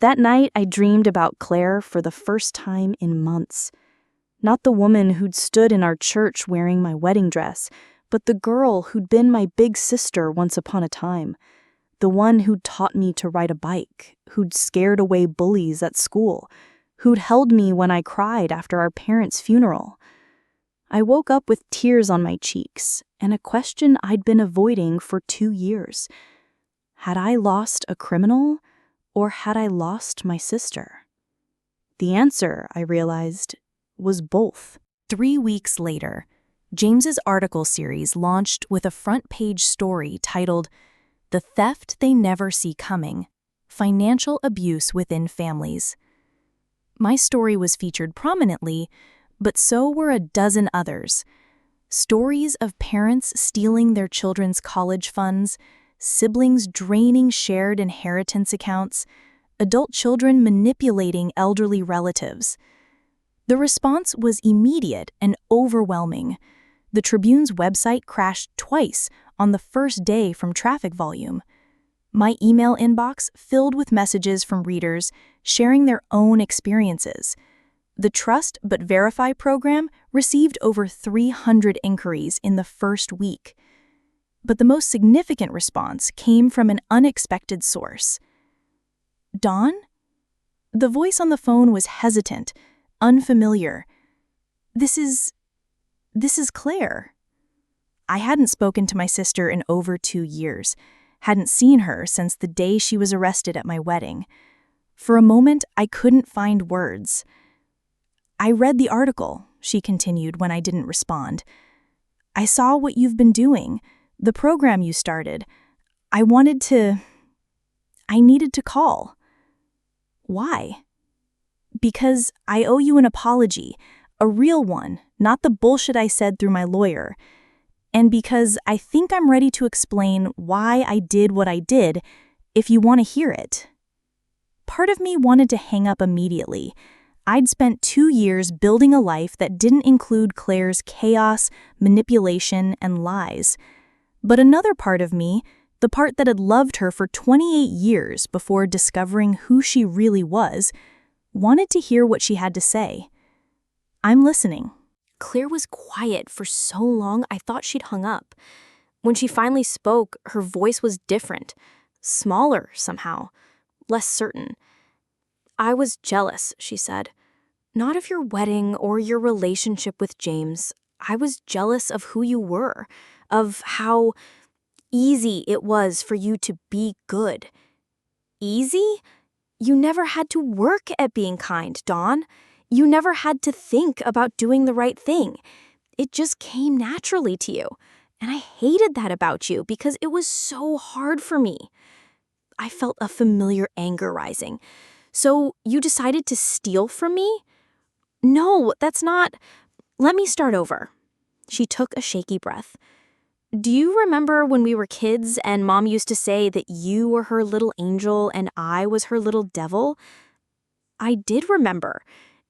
That night, I dreamed about Claire for the first time in months. Not the woman who'd stood in our church wearing my wedding dress, but the girl who'd been my big sister once upon a time. The one who'd taught me to ride a bike, who'd scared away bullies at school, who'd held me when I cried after our parents' funeral. I woke up with tears on my cheeks and a question I'd been avoiding for 2 years. Had I lost a criminal, or had I lost my sister? The answer, I realized, was both. 3 weeks later, James's article series launched with a front-page story titled "The Theft They Never See Coming: Financial Abuse Within Families." My story was featured prominently, but so were a dozen others. Stories of parents stealing their children's college funds, siblings draining shared inheritance accounts, adult children manipulating elderly relatives. The response was immediate and overwhelming. The Tribune's website crashed twice on the first day from traffic volume. My email inbox filled with messages from readers sharing their own experiences. The Trust But Verify program received over 300 inquiries in the first week. But the most significant response came from an unexpected source. Dawn? The voice on the phone was hesitant, unfamiliar. This is Claire. I hadn't spoken to my sister in over 2 years, hadn't seen her since the day she was arrested at my wedding. For a moment, I couldn't find words. I read the article, she continued when I didn't respond. I saw what you've been doing, the program you started. I needed to call. Why? Because I owe you an apology, a real one, not the bullshit I said through my lawyer. And because I think I'm ready to explain why I did what I did, if you want to hear it. Part of me wanted to hang up immediately. I'd spent 2 years building a life that didn't include Claire's chaos, manipulation, and lies. But another part of me, the part that had loved her for 28 years before discovering who she really was, wanted to hear what she had to say. I'm listening. Claire was quiet for so long I thought she'd hung up. When she finally spoke, her voice was different, smaller somehow, less certain. I was jealous, she said. Not of your wedding or your relationship with James. I was jealous of who you were, of how easy it was for you to be good. Easy? You never had to work at being kind, Dawn. You never had to think about doing the right thing. It just came naturally to you. And I hated that about you because it was so hard for me. I felt a familiar anger rising. So you decided to steal from me? No, that's not. Let me start over. She took a shaky breath. Do you remember when we were kids and Mom used to say that you were her little angel and I was her little devil? I did remember.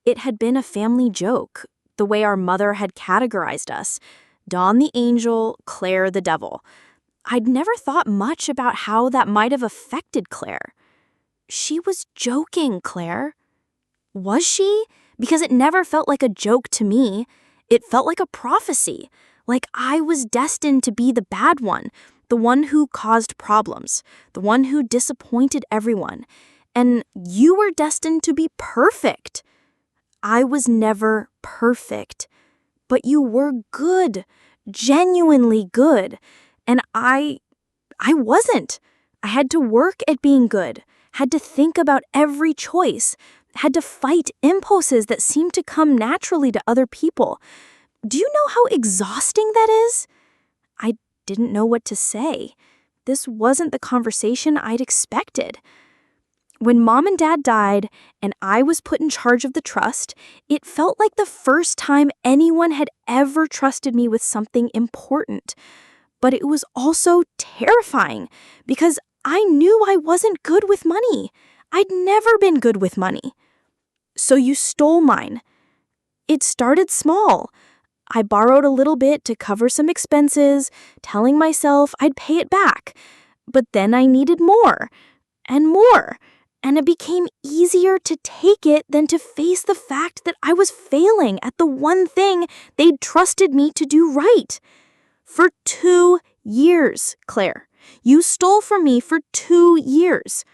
It had been a family joke, the way our mother had categorized us. Dawn the angel, Claire the devil. I'd never thought much about how that might have affected Claire. She was joking, Claire. Was she? Because it never felt like a joke to me. It felt like a prophecy, like I was destined to be the bad one, the one who caused problems, the one who disappointed everyone. And you were destined to be perfect. I was never perfect, but you were good, genuinely good. And I wasn't. I had to work at being good, had to think about every choice, had to fight impulses that seemed to come naturally to other people. Do you know how exhausting that is? I didn't know what to say. This wasn't the conversation I'd expected. When Mom and Dad died and I was put in charge of the trust, it felt like the first time anyone had ever trusted me with something important. But it was also terrifying because I knew I wasn't good with money. I'd never been good with money. So you stole mine. It started small. I borrowed a little bit to cover some expenses, telling myself I'd pay it back. But then I needed more and more. And it became easier to take it than to face the fact that I was failing at the one thing they'd trusted me to do right. For 2 years, Claire. You stole from me for 2 years.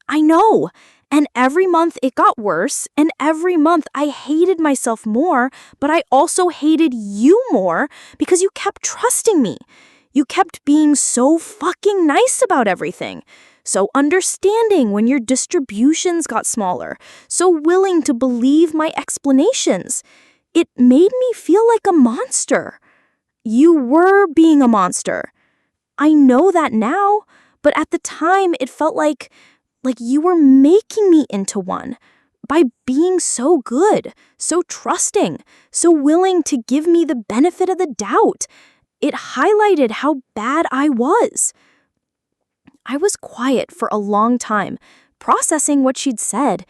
I know. And every month it got worse, and every month I hated myself more, but I also hated you more because you kept trusting me. You kept being so fucking nice about everything. So understanding when your distributions got smaller, so willing to believe my explanations. It made me feel like a monster. You were being a monster. I know that now, but at the time it felt like you were making me into one by being so good, so trusting, so willing to give me the benefit of the doubt. It highlighted how bad I was. I was quiet for a long time, processing what she'd said.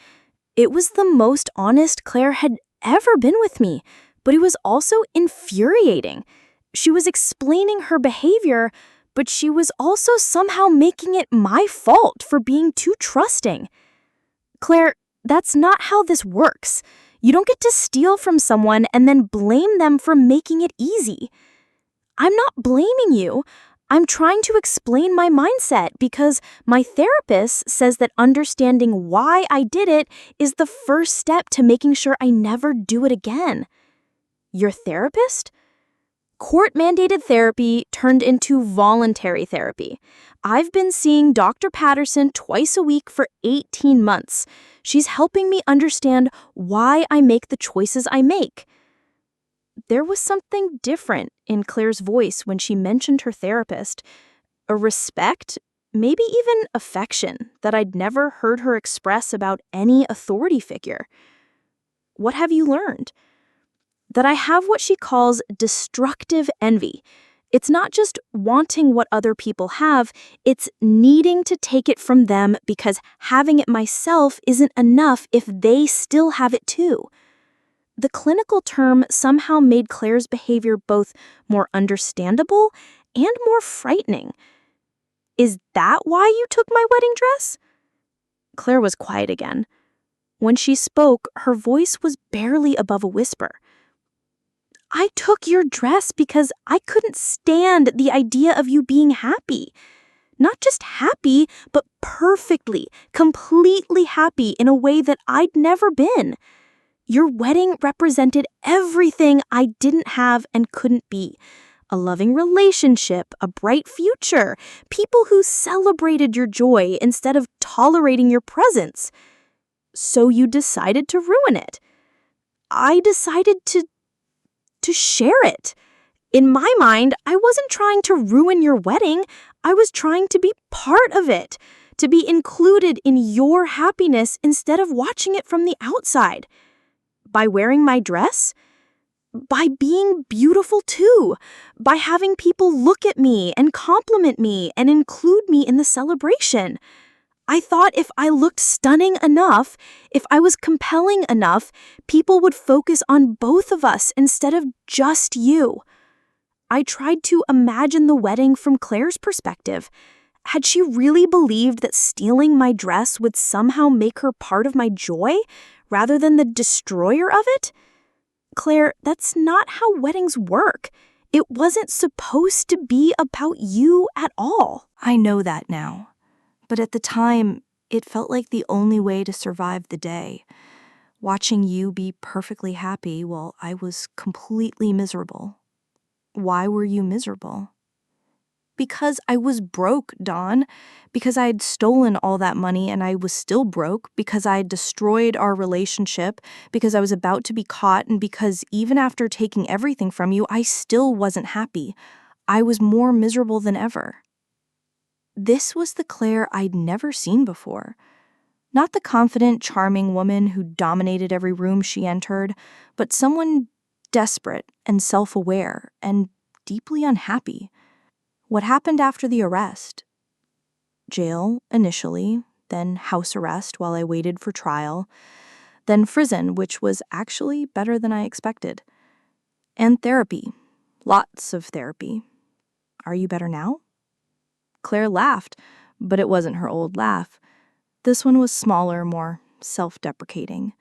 It was the most honest Claire had ever been with me, but it was also infuriating. She was explaining her behavior, but she was also somehow making it my fault for being too trusting. Claire, that's not how this works. You don't get to steal from someone and then blame them for making it easy. I'm not blaming you. I'm trying to explain my mindset because my therapist says that understanding why I did it is the first step to making sure I never do it again. Your therapist? Court-mandated therapy turned into voluntary therapy. I've been seeing Dr. Patterson twice a week for 18 months. She's helping me understand why I make the choices I make. There was something different in Claire's voice when she mentioned her therapist. A respect, maybe even affection, that I'd never heard her express about any authority figure. What have you learned? That I have what she calls destructive envy. It's not just wanting what other people have, it's needing to take it from them because having it myself isn't enough if they still have it too. The clinical term somehow made Claire's behavior both more understandable and more frightening. Is that why you took my wedding dress? Claire was quiet again. When she spoke, her voice was barely above a whisper. I took your dress because I couldn't stand the idea of you being happy. Not just happy, but perfectly, completely happy in a way that I'd never been. Your wedding represented everything I didn't have and couldn't be. A loving relationship, a bright future, people who celebrated your joy instead of tolerating your presence. So you decided to ruin it. I decided to share it. In my mind, I wasn't trying to ruin your wedding. I was trying to be part of it, to be included in your happiness instead of watching it from the outside. By wearing my dress? By being beautiful too. By having people look at me and compliment me and include me in the celebration. I thought if I looked stunning enough, if I was compelling enough, people would focus on both of us instead of just you. I tried to imagine the wedding from Claire's perspective. Had she really believed that stealing my dress would somehow make her part of my joy, rather than the destroyer of it? Claire, that's not how weddings work. It wasn't supposed to be about you at all. I know that now. But at the time, it felt like the only way to survive the day. Watching you be perfectly happy while I was completely miserable. Why were you miserable? Because I was broke, Dawn. Because I had stolen all that money and I was still broke. Because I had destroyed our relationship. Because I was about to be caught. And because even after taking everything from you, I still wasn't happy. I was more miserable than ever. This was the Claire I'd never seen before. Not the confident, charming woman who dominated every room she entered, but someone desperate and self-aware and deeply unhappy. What happened after the arrest? Jail, initially, then house arrest while I waited for trial, then prison, which was actually better than I expected. And therapy. Lots of therapy. Are you better now? Claire laughed, but it wasn't her old laugh. This one was smaller, more self-deprecating.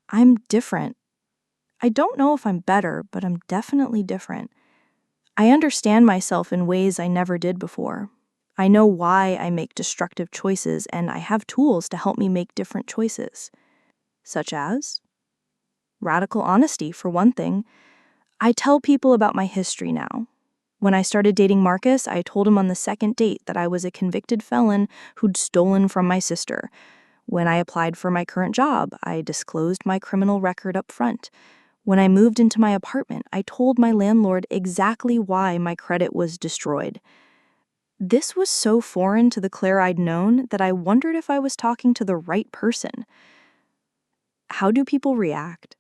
I'm different. I don't know if I'm better, but I'm definitely different. I understand myself in ways I never did before. I know why I make destructive choices, and I have tools to help me make different choices. Such as? Radical honesty, for one thing. I tell people about my history now. When I started dating Marcus, I told him on the second date that I was a convicted felon who'd stolen from my sister. When I applied for my current job, I disclosed my criminal record up front. When I moved into my apartment, I told my landlord exactly why my credit was destroyed. This was so foreign to the Claire I'd known that I wondered if I was talking to the right person. How do people react?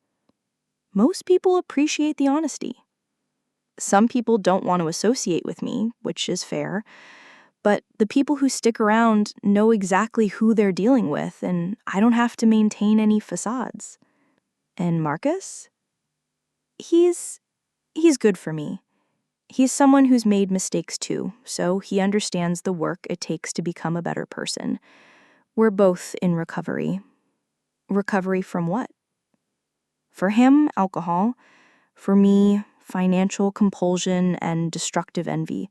Most people appreciate the honesty. Some people don't want to associate with me, which is fair, But the people who stick around know exactly who they're dealing with, and I don't have to maintain any facades. And Marcus? He's good for me. He's someone who's made mistakes too, so he understands the work it takes to become a better person. We're both in recovery. Recovery from what? For him, alcohol. For me, financial compulsion and destructive envy.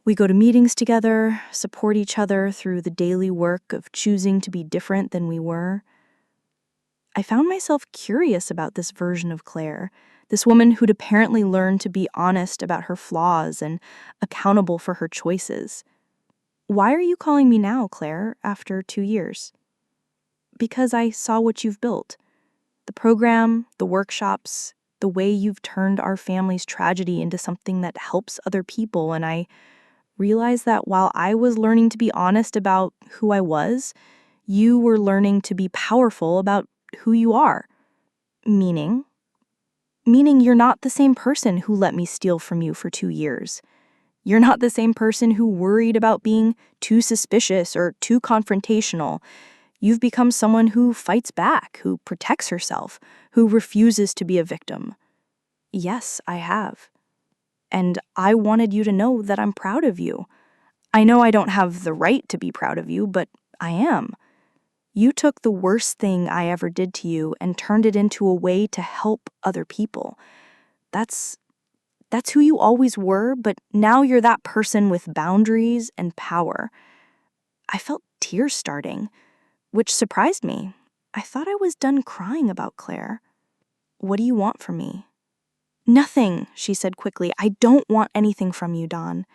We go to meetings together, support each other through the daily work of choosing to be different than we were. I found myself curious about this version of Claire, this woman who'd apparently learned to be honest about her flaws and accountable for her choices. Why are you calling me now, Claire, after 2 years? Because I saw what you've built. The program, the workshops, the way you've turned our family's tragedy into something that helps other people, and I realized that while I was learning to be honest about who I was, you were learning to be powerful about who you are. Meaning you're not the same person who let me steal from you for 2 years. You're not the same person who worried about being too suspicious or too confrontational. You've become someone who fights back, who protects herself, who refuses to be a victim. Yes, I have. And I wanted you to know that I'm proud of you. I know I don't have the right to be proud of you, but I am. You took the worst thing I ever did to you and turned it into a way to help other people. That's who you always were, but now you're that person with boundaries and power. I felt tears starting, which surprised me. I thought I was done crying about Claire. What do you want from me? Nothing, she said quickly. I don't want anything from you, Dawn.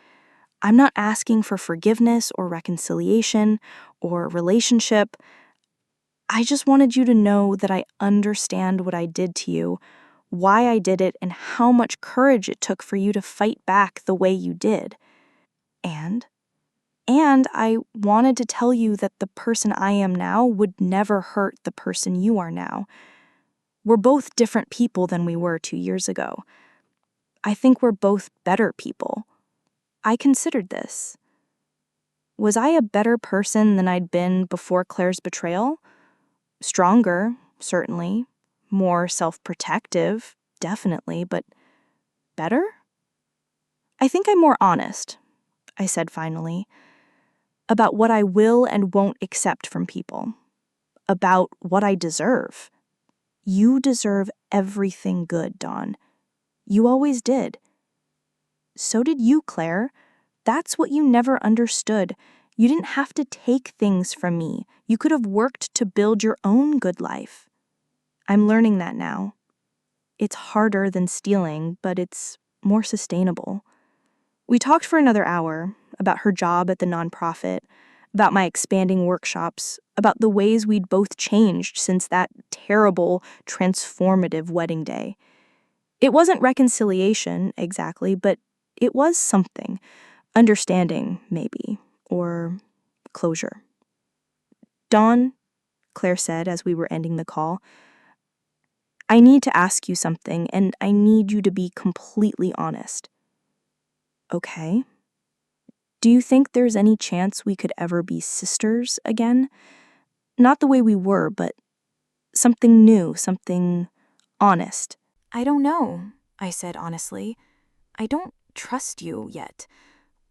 I'm not asking for forgiveness or reconciliation or relationship. I just wanted you to know that I understand what I did to you, why I did it, and how much courage it took for you to fight back the way you did. And I wanted to tell you that the person I am now would never hurt the person you are now. We're both different people than we were 2 years ago. I think we're both better people. I considered this. Was I a better person than I'd been before Claire's betrayal? Stronger, certainly. More self-protective, definitely, but better? I think I'm more honest, I said finally, about what I will and won't accept from people, about what I deserve. You deserve everything good, Dawn. You always did. So did you, Claire. That's what you never understood. You didn't have to take things from me. You could have worked to build your own good life. I'm learning that now. It's harder than stealing, but it's more sustainable. We talked for another hour about her job at the nonprofit, about my expanding workshops, about the ways we'd both changed since that terrible, transformative wedding day. It wasn't reconciliation, exactly, but it was something. Understanding, maybe, or closure. Dawn, Claire said as we were ending the call, I need to ask you something, and I need you to be completely honest. Okay. Do you think there's any chance we could ever be sisters again? Not the way we were, but something new, something honest. I don't know, I said honestly. I don't trust you yet.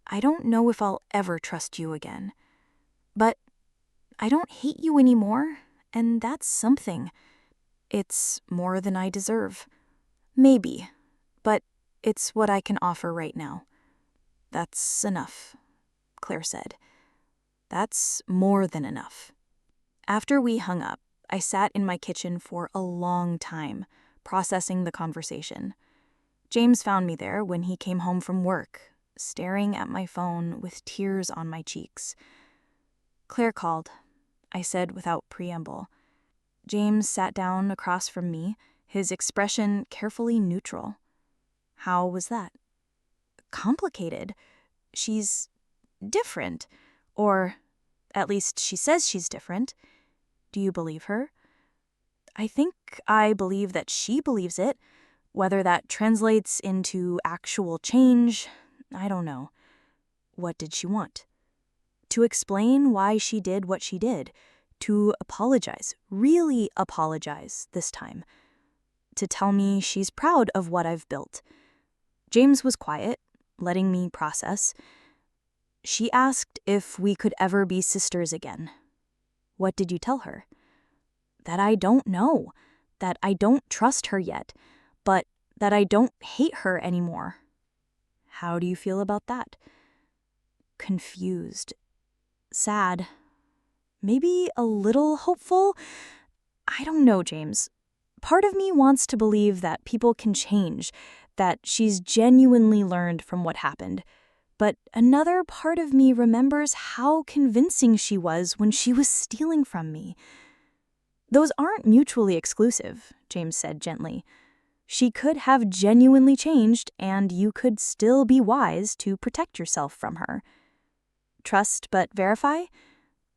I don't know if I'll ever trust you again. But I don't hate you anymore, and that's something. It's more than I deserve. Maybe, but it's what I can offer right now. That's enough, Claire said. That's more than enough. After we hung up, I sat in my kitchen for a long time, processing the conversation. James found me there when he came home from work, staring at my phone with tears on my cheeks. Claire called, I said without preamble. James sat down across from me, his expression carefully neutral. How was that? Complicated. She's different. Or, at least she says she's different. Do you believe her? I think I believe that she believes it. Whether that translates into actual change, I don't know. What did she want? To explain why she did what she did. To apologize, really apologize this time. To tell me she's proud of what I've built. James was quiet, letting me process. She asked if we could ever be sisters again. What did you tell her? That I don't know, that I don't trust her yet, but that I don't hate her anymore. How do you feel about that? Confused. Sad. Maybe a little hopeful? I don't know, James. Part of me wants to believe that people can change, that she's genuinely learned from what happened. But another part of me remembers how convincing she was when she was stealing from me. Those aren't mutually exclusive, James said gently. She could have genuinely changed, and you could still be wise to protect yourself from her. Trust but verify?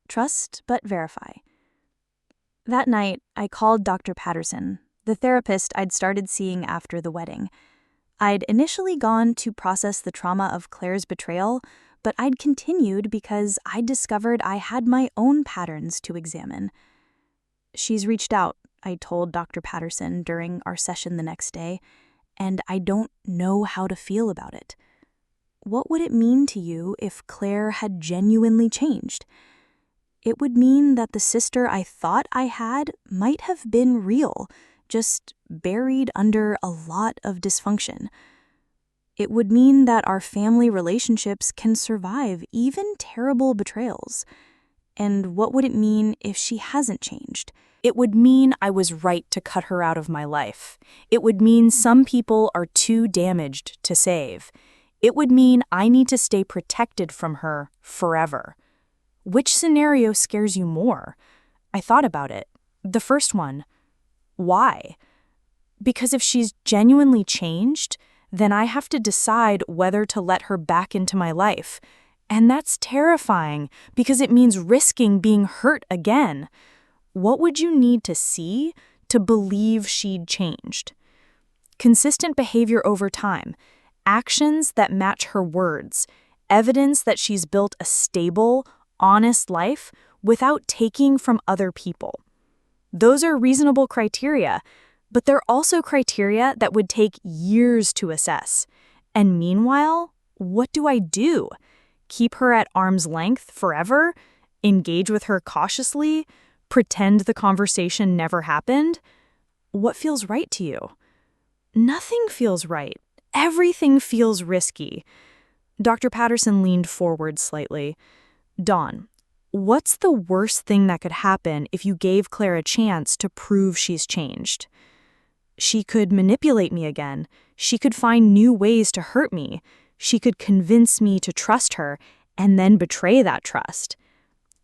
Trust but verify. That night, I called Dr. Patterson, the therapist I'd started seeing after the wedding. I'd initially gone to process the trauma of Claire's betrayal, but I'd continued because I'd discovered I had my own patterns to examine. She's reached out, I told Dr. Patterson during our session the next day, and I don't know how to feel about it. What would it mean to you if Claire had genuinely changed? It would mean that the sister I thought I had might have been real, just buried under a lot of dysfunction. It would mean that our family relationships can survive even terrible betrayals. And what would it mean if she hasn't changed? It would mean I was right to cut her out of my life. It would mean some people are too damaged to save. It would mean I need to stay protected from her forever. Which scenario scares you more? I thought about it. The first one. Why? Because if she's genuinely changed, then I have to decide whether to let her back into my life. And that's terrifying because it means risking being hurt again. What would you need to see to believe she'd changed? Consistent behavior over time, actions that match her words, evidence that she's built a stable, honest life without taking from other people. Those are reasonable criteria, but they're also criteria that would take years to assess. And meanwhile, what do I do? Keep her at arm's length forever? Engage with her cautiously? Pretend the conversation never happened? What feels right to you? Nothing feels right. Everything feels risky. Dr. Patterson leaned forward slightly. Dawn, what's the worst thing that could happen if you gave Claire a chance to prove she's changed? She could manipulate me again. She could find new ways to hurt me. She could convince me to trust her and then betray that trust.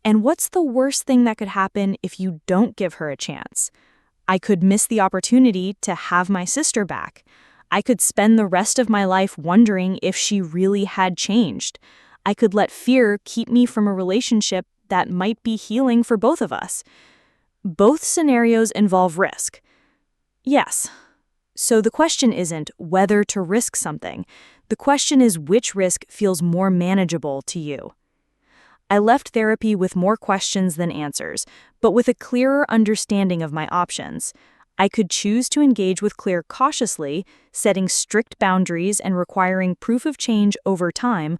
And what's the worst thing that could happen if you don't give her a chance? I could miss the opportunity to have my sister back. I could spend the rest of my life wondering if she really had changed. I could let fear keep me from a relationship that might be healing for both of us. Both scenarios involve risk. Yes. So the question isn't whether to risk something. The question is which risk feels more manageable to you. I left therapy with more questions than answers, but with a clearer understanding of my options. I could choose to engage with Claire cautiously, setting strict boundaries and requiring proof of change over time,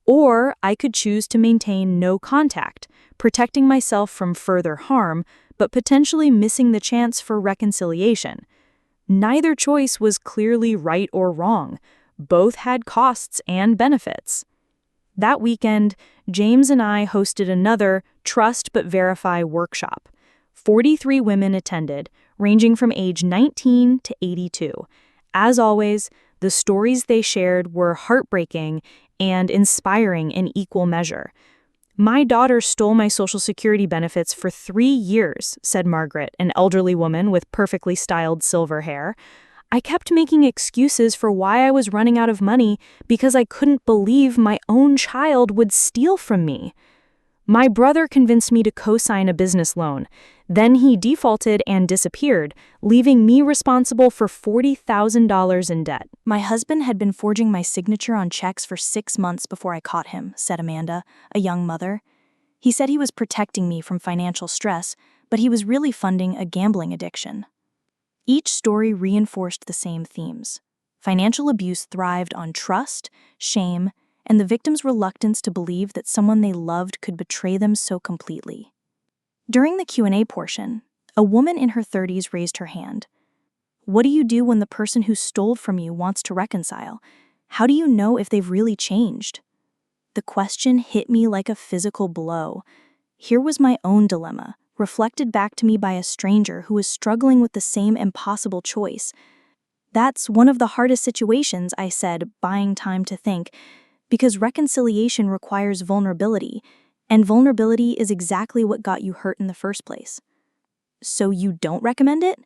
or I could choose to maintain no contact, protecting myself from further harm, but potentially missing the chance for reconciliation. Neither choice was clearly right or wrong. Both had costs and benefits. That weekend, James and I hosted another Trust But Verify workshop. 43 women attended, ranging from age 19 to 82. As always, the stories they shared were heartbreaking and inspiring in equal measure. My daughter stole my Social Security benefits for 3 years, said Margaret, an elderly woman with perfectly styled silver hair. I kept making excuses for why I was running out of money because I couldn't believe my own child would steal from me. My brother convinced me to co-sign a business loan. Then he defaulted and disappeared, leaving me responsible for $40,000 in debt. My husband had been forging my signature on checks for 6 months before I caught him, said Amanda, a young mother. He said he was protecting me from financial stress, but he was really funding a gambling addiction. Each story reinforced the same themes. Financial abuse thrived on trust, shame, and the victim's reluctance to believe that someone they loved could betray them so completely. During the Q&A portion, a woman in her 30s raised her hand. What do you do when the person who stole from you wants to reconcile? How do you know if they've really changed? The question hit me like a physical blow. Here was my own dilemma, reflected back to me by a stranger who was struggling with the same impossible choice. That's one of the hardest situations, I said, buying time to think, because reconciliation requires vulnerability, and vulnerability is exactly what got you hurt in the first place. So you don't recommend it?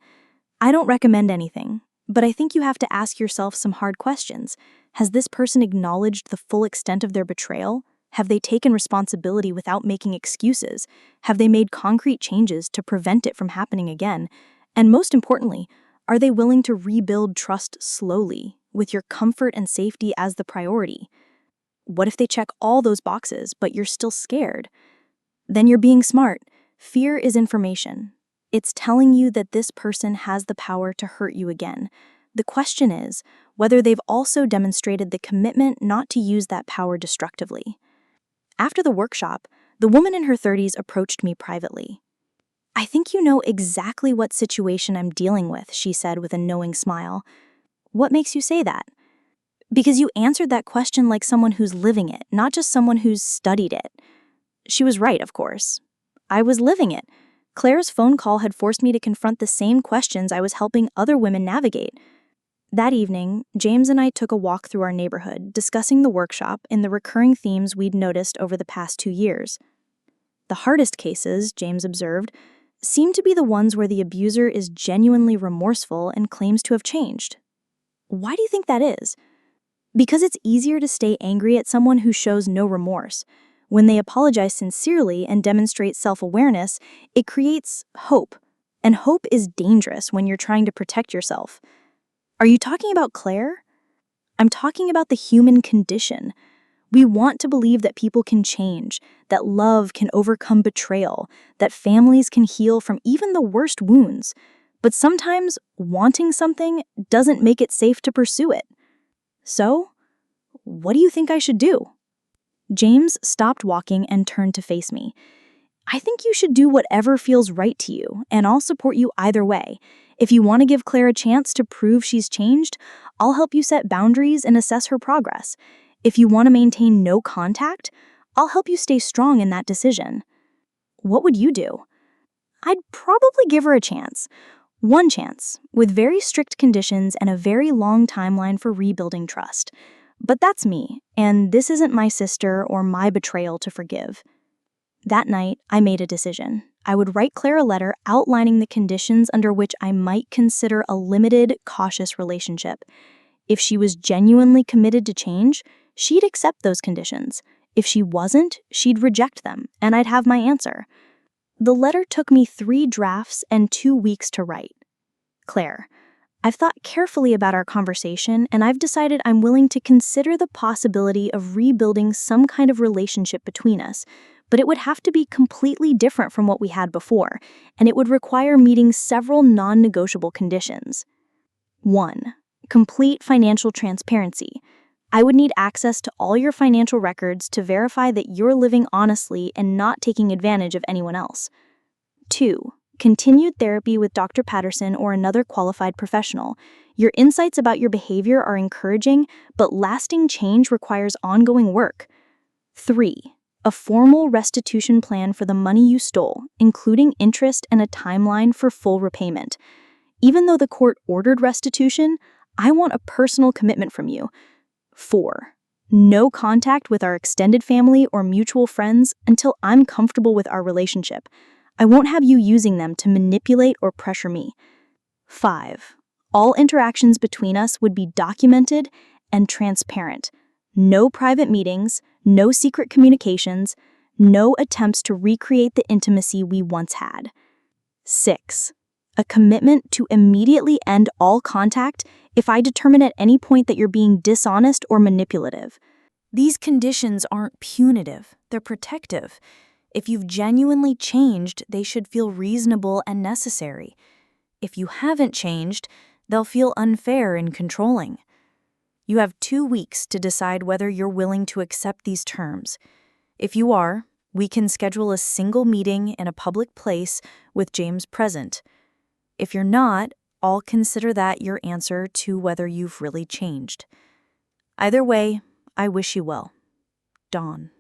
I don't recommend anything, but I think you have to ask yourself some hard questions. Has this person acknowledged the full extent of their betrayal? Have they taken responsibility without making excuses? Have they made concrete changes to prevent it from happening again? And most importantly, are they willing to rebuild trust slowly, with your comfort and safety as the priority? What if they check all those boxes, but you're still scared? Then you're being smart. Fear is information. It's telling you that this person has the power to hurt you again. The question is whether they've also demonstrated the commitment not to use that power destructively. After the workshop, the woman in her 30s approached me privately. I think you know exactly what situation I'm dealing with, she said with a knowing smile. What makes you say that? Because you answered that question like someone who's living it, not just someone who's studied it. She was right, of course. I was living it. Claire's phone call had forced me to confront the same questions I was helping other women navigate. That evening, James and I took a walk through our neighborhood, discussing the workshop and the recurring themes we'd noticed over the past 2 years. The hardest cases, James observed, seem to be the ones where the abuser is genuinely remorseful and claims to have changed. Why do you think that is? Because it's easier to stay angry at someone who shows no remorse. When they apologize sincerely and demonstrate self-awareness, it creates hope. And hope is dangerous when you're trying to protect yourself. Are you talking about Claire? I'm talking about the human condition. We want to believe that people can change, that love can overcome betrayal, that families can heal from even the worst wounds. But sometimes wanting something doesn't make it safe to pursue it. So, what do you think I should do? James stopped walking and turned to face me. I think you should do whatever feels right to you, and I'll support you either way. If you want to give Claire a chance to prove she's changed, I'll help you set boundaries and assess her progress. If you want to maintain no contact, I'll help you stay strong in that decision. What would you do? I'd probably give her a chance. One chance, with very strict conditions and a very long timeline for rebuilding trust. But that's me, and this isn't my sister or my betrayal to forgive. That night, I made a decision. I would write Claire a letter outlining the conditions under which I might consider a limited, cautious relationship. If she was genuinely committed to change, she'd accept those conditions. If she wasn't, she'd reject them, and I'd have my answer. The letter took me 3 drafts and 2 weeks to write. Claire, I've thought carefully about our conversation, and I've decided I'm willing to consider the possibility of rebuilding some kind of relationship between us, but it would have to be completely different from what we had before, and it would require meeting several non-negotiable conditions. 1. Complete financial transparency. I would need access to all your financial records to verify that you're living honestly and not taking advantage of anyone else. 2. Continued therapy with Dr. Patterson or another qualified professional. Your insights about your behavior are encouraging, but lasting change requires ongoing work. 3. A formal restitution plan for the money you stole, including interest and a timeline for full repayment. Even though the court ordered restitution, I want a personal commitment from you. 4. No contact with our extended family or mutual friends until I'm comfortable with our relationship. I won't have you using them to manipulate or pressure me. 5. All interactions between us would be documented and transparent. No private meetings, no secret communications, No attempts to recreate the intimacy we once had. 6. A commitment to immediately end all contact if I determine at any point that you're being dishonest or manipulative. These conditions aren't punitive, they're protective. If you've genuinely changed, they should feel reasonable and necessary. If you haven't changed, they'll feel unfair and controlling. You have 2 weeks to decide whether you're willing to accept these terms. If you are, we can schedule a single meeting in a public place with James present. If you're not, I'll consider that your answer to whether you've really changed. Either way, I wish you well. Dawn.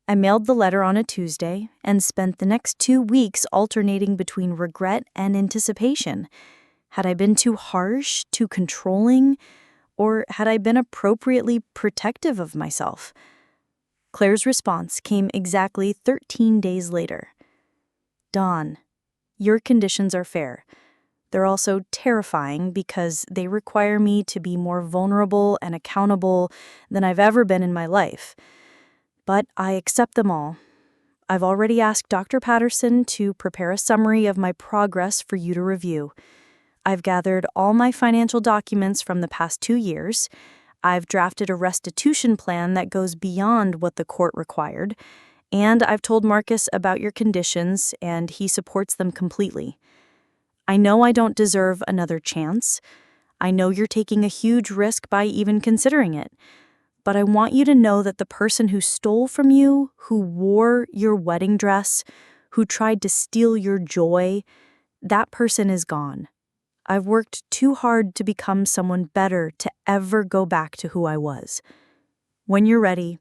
I mailed the letter on a Tuesday and spent the next 2 weeks alternating between regret and anticipation. Had I been too harsh, too controlling, or had I been appropriately protective of myself? Claire's response came exactly 13 days later. Dawn, your conditions are fair. They're also terrifying because they require me to be more vulnerable and accountable than I've ever been in my life. But I accept them all. I've already asked Dr. Patterson to prepare a summary of my progress for you to review. I've gathered all my financial documents from the past 2 years. I've drafted a restitution plan that goes beyond what the court required. And I've told Marcus about your conditions, and he supports them completely. I know I don't deserve another chance. I know you're taking a huge risk by even considering it. But I want you to know that the person who stole from you, who wore your wedding dress, who tried to steal your joy, that person is gone. I've worked too hard to become someone better to ever go back to who I was. When you're ready,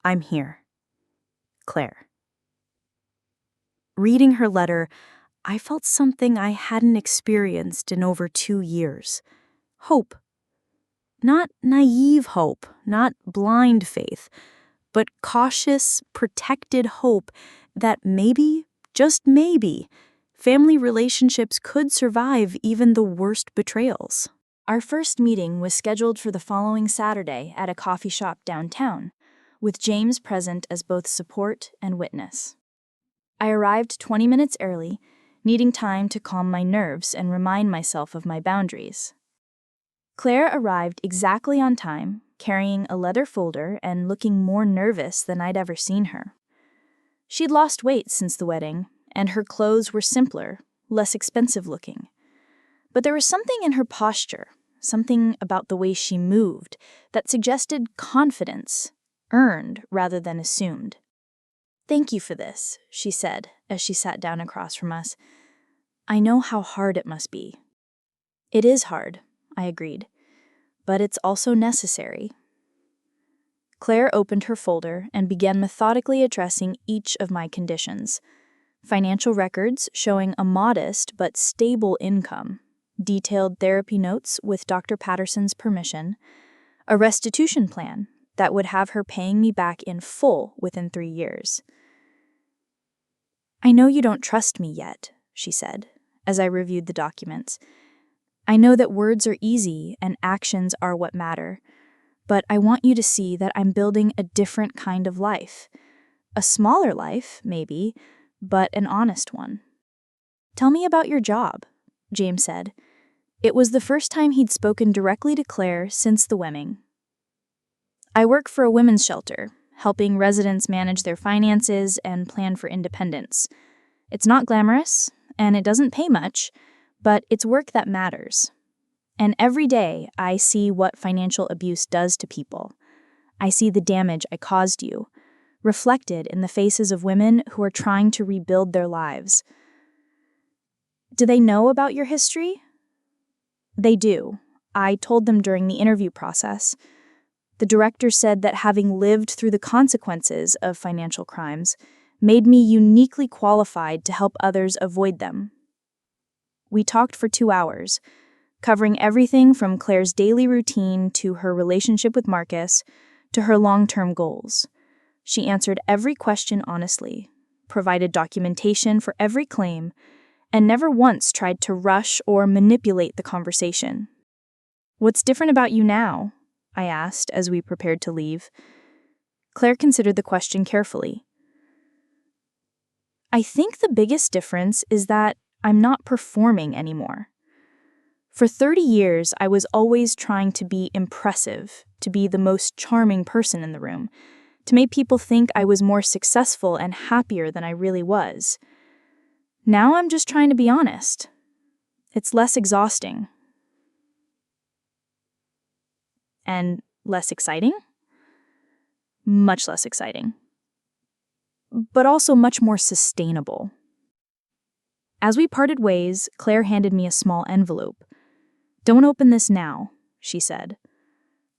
I'm here. Claire. Reading her letter, I felt something I hadn't experienced in over 2 years. Hope. Not naive hope, not blind faith, but cautious, protected hope that maybe, just maybe, family relationships could survive even the worst betrayals. Our first meeting was scheduled for the following Saturday at a coffee shop downtown, with James present as both support and witness. I arrived 20 minutes early, needing time to calm my nerves and remind myself of my boundaries. Claire arrived exactly on time, carrying a leather folder and looking more nervous than I'd ever seen her. She'd lost weight since the wedding, and her clothes were simpler, less expensive looking. But there was something in her posture, something about the way she moved, that suggested confidence, earned rather than assumed. "Thank you for this," she said as she sat down across from us. "I know how hard it must be." "It is hard," I agreed, "but it's also necessary." Claire opened her folder and began methodically addressing each of my conditions. Financial records showing a modest but stable income, detailed therapy notes with Dr. Patterson's permission, a restitution plan that would have her paying me back in full within 3 years. "I know you don't trust me yet," she said, as I reviewed the documents. "I know that words are easy and actions are what matter, but I want you to see that I'm building a different kind of life. A smaller life, maybe, but an honest one." "Tell me about your job," James said. It was the first time he'd spoken directly to Claire since the wedding. "I work for a women's shelter, helping residents manage their finances and plan for independence. It's not glamorous, and it doesn't pay much, but it's work that matters. And every day I see what financial abuse does to people. I see the damage I caused you, reflected in the faces of women who are trying to rebuild their lives." "Do they know about your history?" "They do. I told them during the interview process. The director said that having lived through the consequences of financial crimes made me uniquely qualified to help others avoid them." We talked for 2 hours, covering everything from Claire's daily routine to her relationship with Marcus to her long-term goals. She answered every question honestly, provided documentation for every claim, and never once tried to rush or manipulate the conversation. "What's different about you now?" I asked as we prepared to leave. Claire considered the question carefully. I think the biggest difference is that I'm not performing anymore. For 30 years, I was always trying to be impressive, to be the most charming person in the room, to make people think I was more successful and happier than I really was. Now I'm just trying to be honest. It's less exhausting. And less exciting? Much less exciting. But also much more sustainable. As we parted ways, Claire handed me a small envelope. "Don't open this now," she said.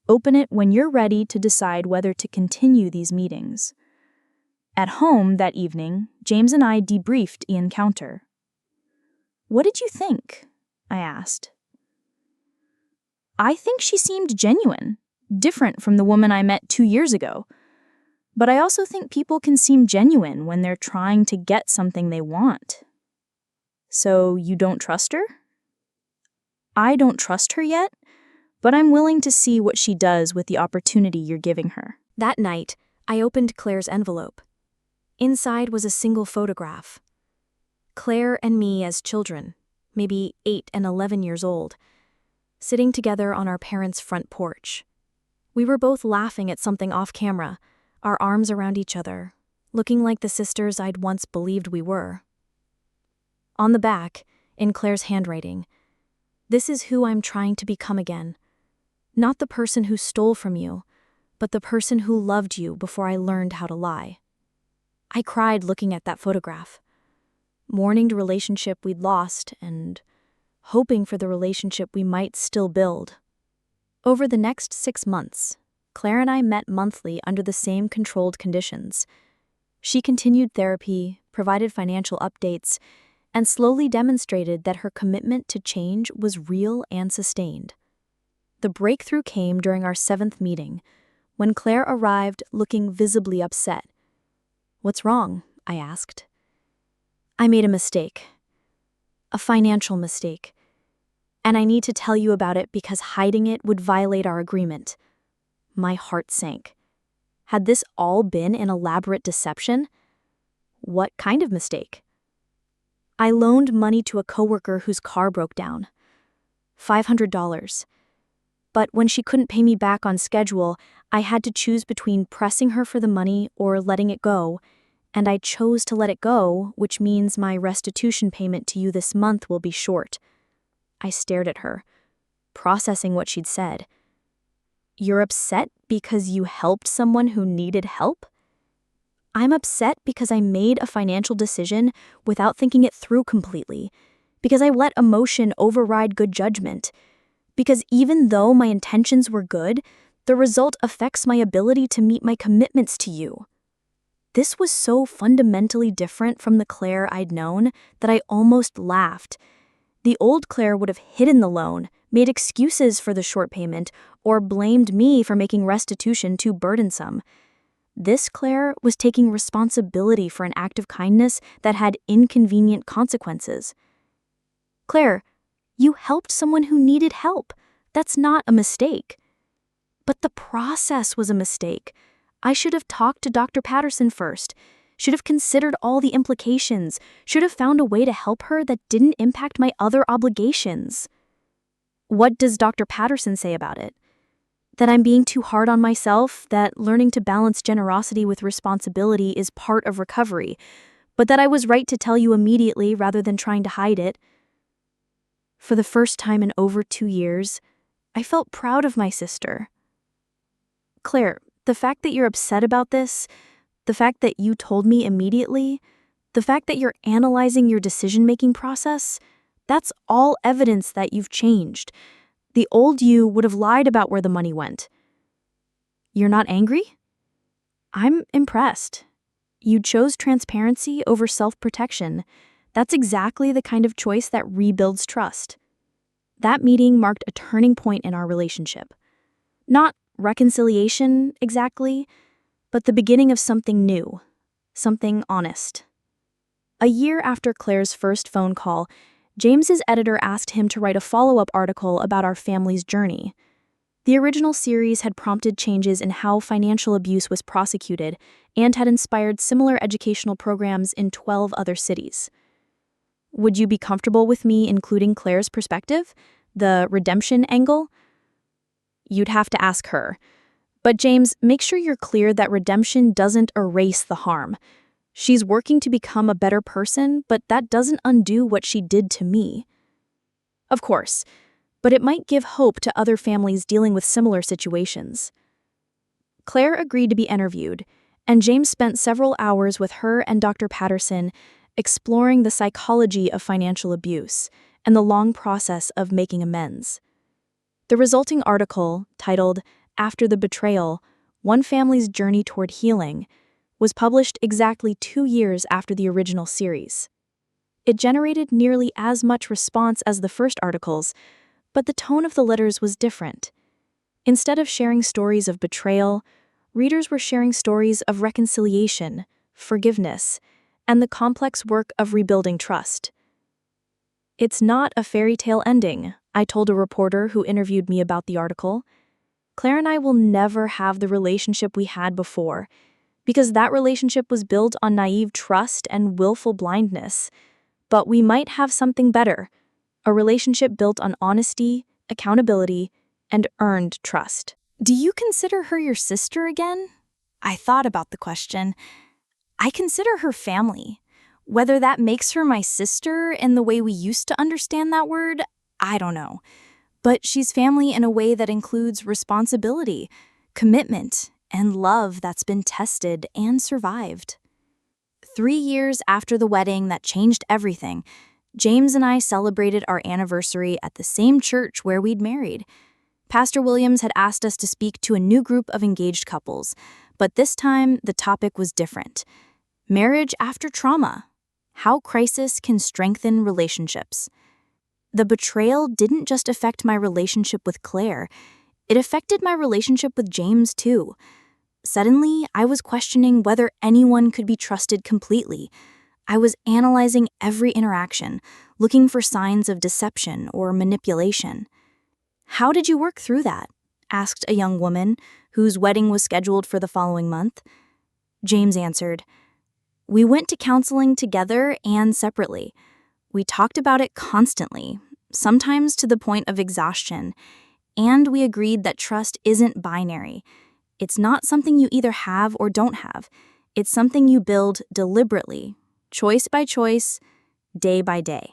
"Open it when you're ready to decide whether to continue these meetings." At home that evening, James and I debriefed the encounter. "What did you think?" I asked. "I think she seemed genuine, different from the woman I met 2 years ago. But I also think people can seem genuine when they're trying to get something they want." "So you don't trust her?" "I don't trust her yet, but I'm willing to see what she does with the opportunity you're giving her." That night, I opened Claire's envelope. Inside was a single photograph. Claire and me as children, maybe 8 and 11 years old, sitting together on our parents' front porch. We were both laughing at something off camera, our arms around each other, looking like the sisters I'd once believed we were. On the back, in Claire's handwriting, "This is who I'm trying to become again. Not the person who stole from you, but the person who loved you before I learned how to lie." I cried looking at that photograph, mourning the relationship we'd lost and hoping for the relationship we might still build. Over the next 6 months, Claire and I met monthly under the same controlled conditions. She continued therapy, provided financial updates, and slowly demonstrated that her commitment to change was real and sustained. The breakthrough came during our 7th meeting, when Claire arrived looking visibly upset. "What's wrong?" I asked. "I made a mistake. A financial mistake. And I need to tell you about it because hiding it would violate our agreement." My heart sank. Had this all been an elaborate deception? What kind of mistake? "I loaned money to a coworker whose car broke down. $500. But when she couldn't pay me back on schedule, I had to choose between pressing her for the money or letting it go, and I chose to let it go, which means my restitution payment to you this month will be short." I stared at her, processing what she'd said. "You're upset because you helped someone who needed help?" "I'm upset because I made a financial decision without thinking it through completely, because I let emotion override good judgment, because even though my intentions were good, the result affects my ability to meet my commitments to you." This was so fundamentally different from the Claire I'd known that I almost laughed. The old Claire would have hidden the loan, made excuses for the short payment, or blamed me for making restitution too burdensome. This Claire was taking responsibility for an act of kindness that had inconvenient consequences. "Claire, you helped someone who needed help. That's not a mistake." "But the process was a mistake. I should have talked to Dr. Patterson first, should have considered all the implications, should have found a way to help her that didn't impact my other obligations." "What does Dr. Patterson say about it?" "That I'm being too hard on myself, that learning to balance generosity with responsibility is part of recovery, but that I was right to tell you immediately rather than trying to hide it." For the first time in over 2 years, I felt proud of my sister. "Claire, the fact that you're upset about this, the fact that you told me immediately, the fact that you're analyzing your decision-making process, that's all evidence that you've changed. The old you would have lied about where the money went." "You're not angry?" "I'm impressed. You chose transparency over self-protection. That's exactly the kind of choice that rebuilds trust." That meeting marked a turning point in our relationship. Not reconciliation, exactly, but the beginning of something new, something honest. A year after Claire's first phone call, James's editor asked him to write a follow-up article about our family's journey. The original series had prompted changes in how financial abuse was prosecuted and had inspired similar educational programs in 12 other cities. Would you be comfortable with me including Claire's perspective, the redemption angle? You'd have to ask her. But James, make sure you're clear that redemption doesn't erase the harm. She's working to become a better person, but that doesn't undo what she did to me. Of course, but it might give hope to other families dealing with similar situations. Claire agreed to be interviewed, and James spent several hours with her and Dr. Patterson exploring the psychology of financial abuse and the long process of making amends. The resulting article, titled After the Betrayal, One Family's Journey Toward Healing, was published exactly 2 years after the original series. It generated nearly as much response as the first articles, but the tone of the letters was different. Instead of sharing stories of betrayal, readers were sharing stories of reconciliation, forgiveness, and the complex work of rebuilding trust. "It's not a fairy tale ending," I told a reporter who interviewed me about the article. "Claire and I will never have the relationship we had before, because that relationship was built on naive trust and willful blindness. But we might have something better, a relationship built on honesty, accountability, and earned trust." Do you consider her your sister again? I thought about the question. I consider her family. Whether that makes her my sister in the way we used to understand that word, I don't know. But she's family in a way that includes responsibility, commitment, and love that's been tested and survived. 3 years after the wedding that changed everything, James and I celebrated our anniversary at the same church where we'd married. Pastor Williams had asked us to speak to a new group of engaged couples, but this time the topic was different. Marriage after trauma. How crisis can strengthen relationships. The betrayal didn't just affect my relationship with Claire, it affected my relationship with James too. Suddenly, I was questioning whether anyone could be trusted completely. I was analyzing every interaction, looking for signs of deception or manipulation. "How did you work through that?" asked a young woman whose wedding was scheduled for the following month. James answered, "We went to counseling together and separately. We talked about it constantly, sometimes to the point of exhaustion, and we agreed that trust isn't binary. It's not something you either have or don't have. It's something you build deliberately, choice by choice, day by day."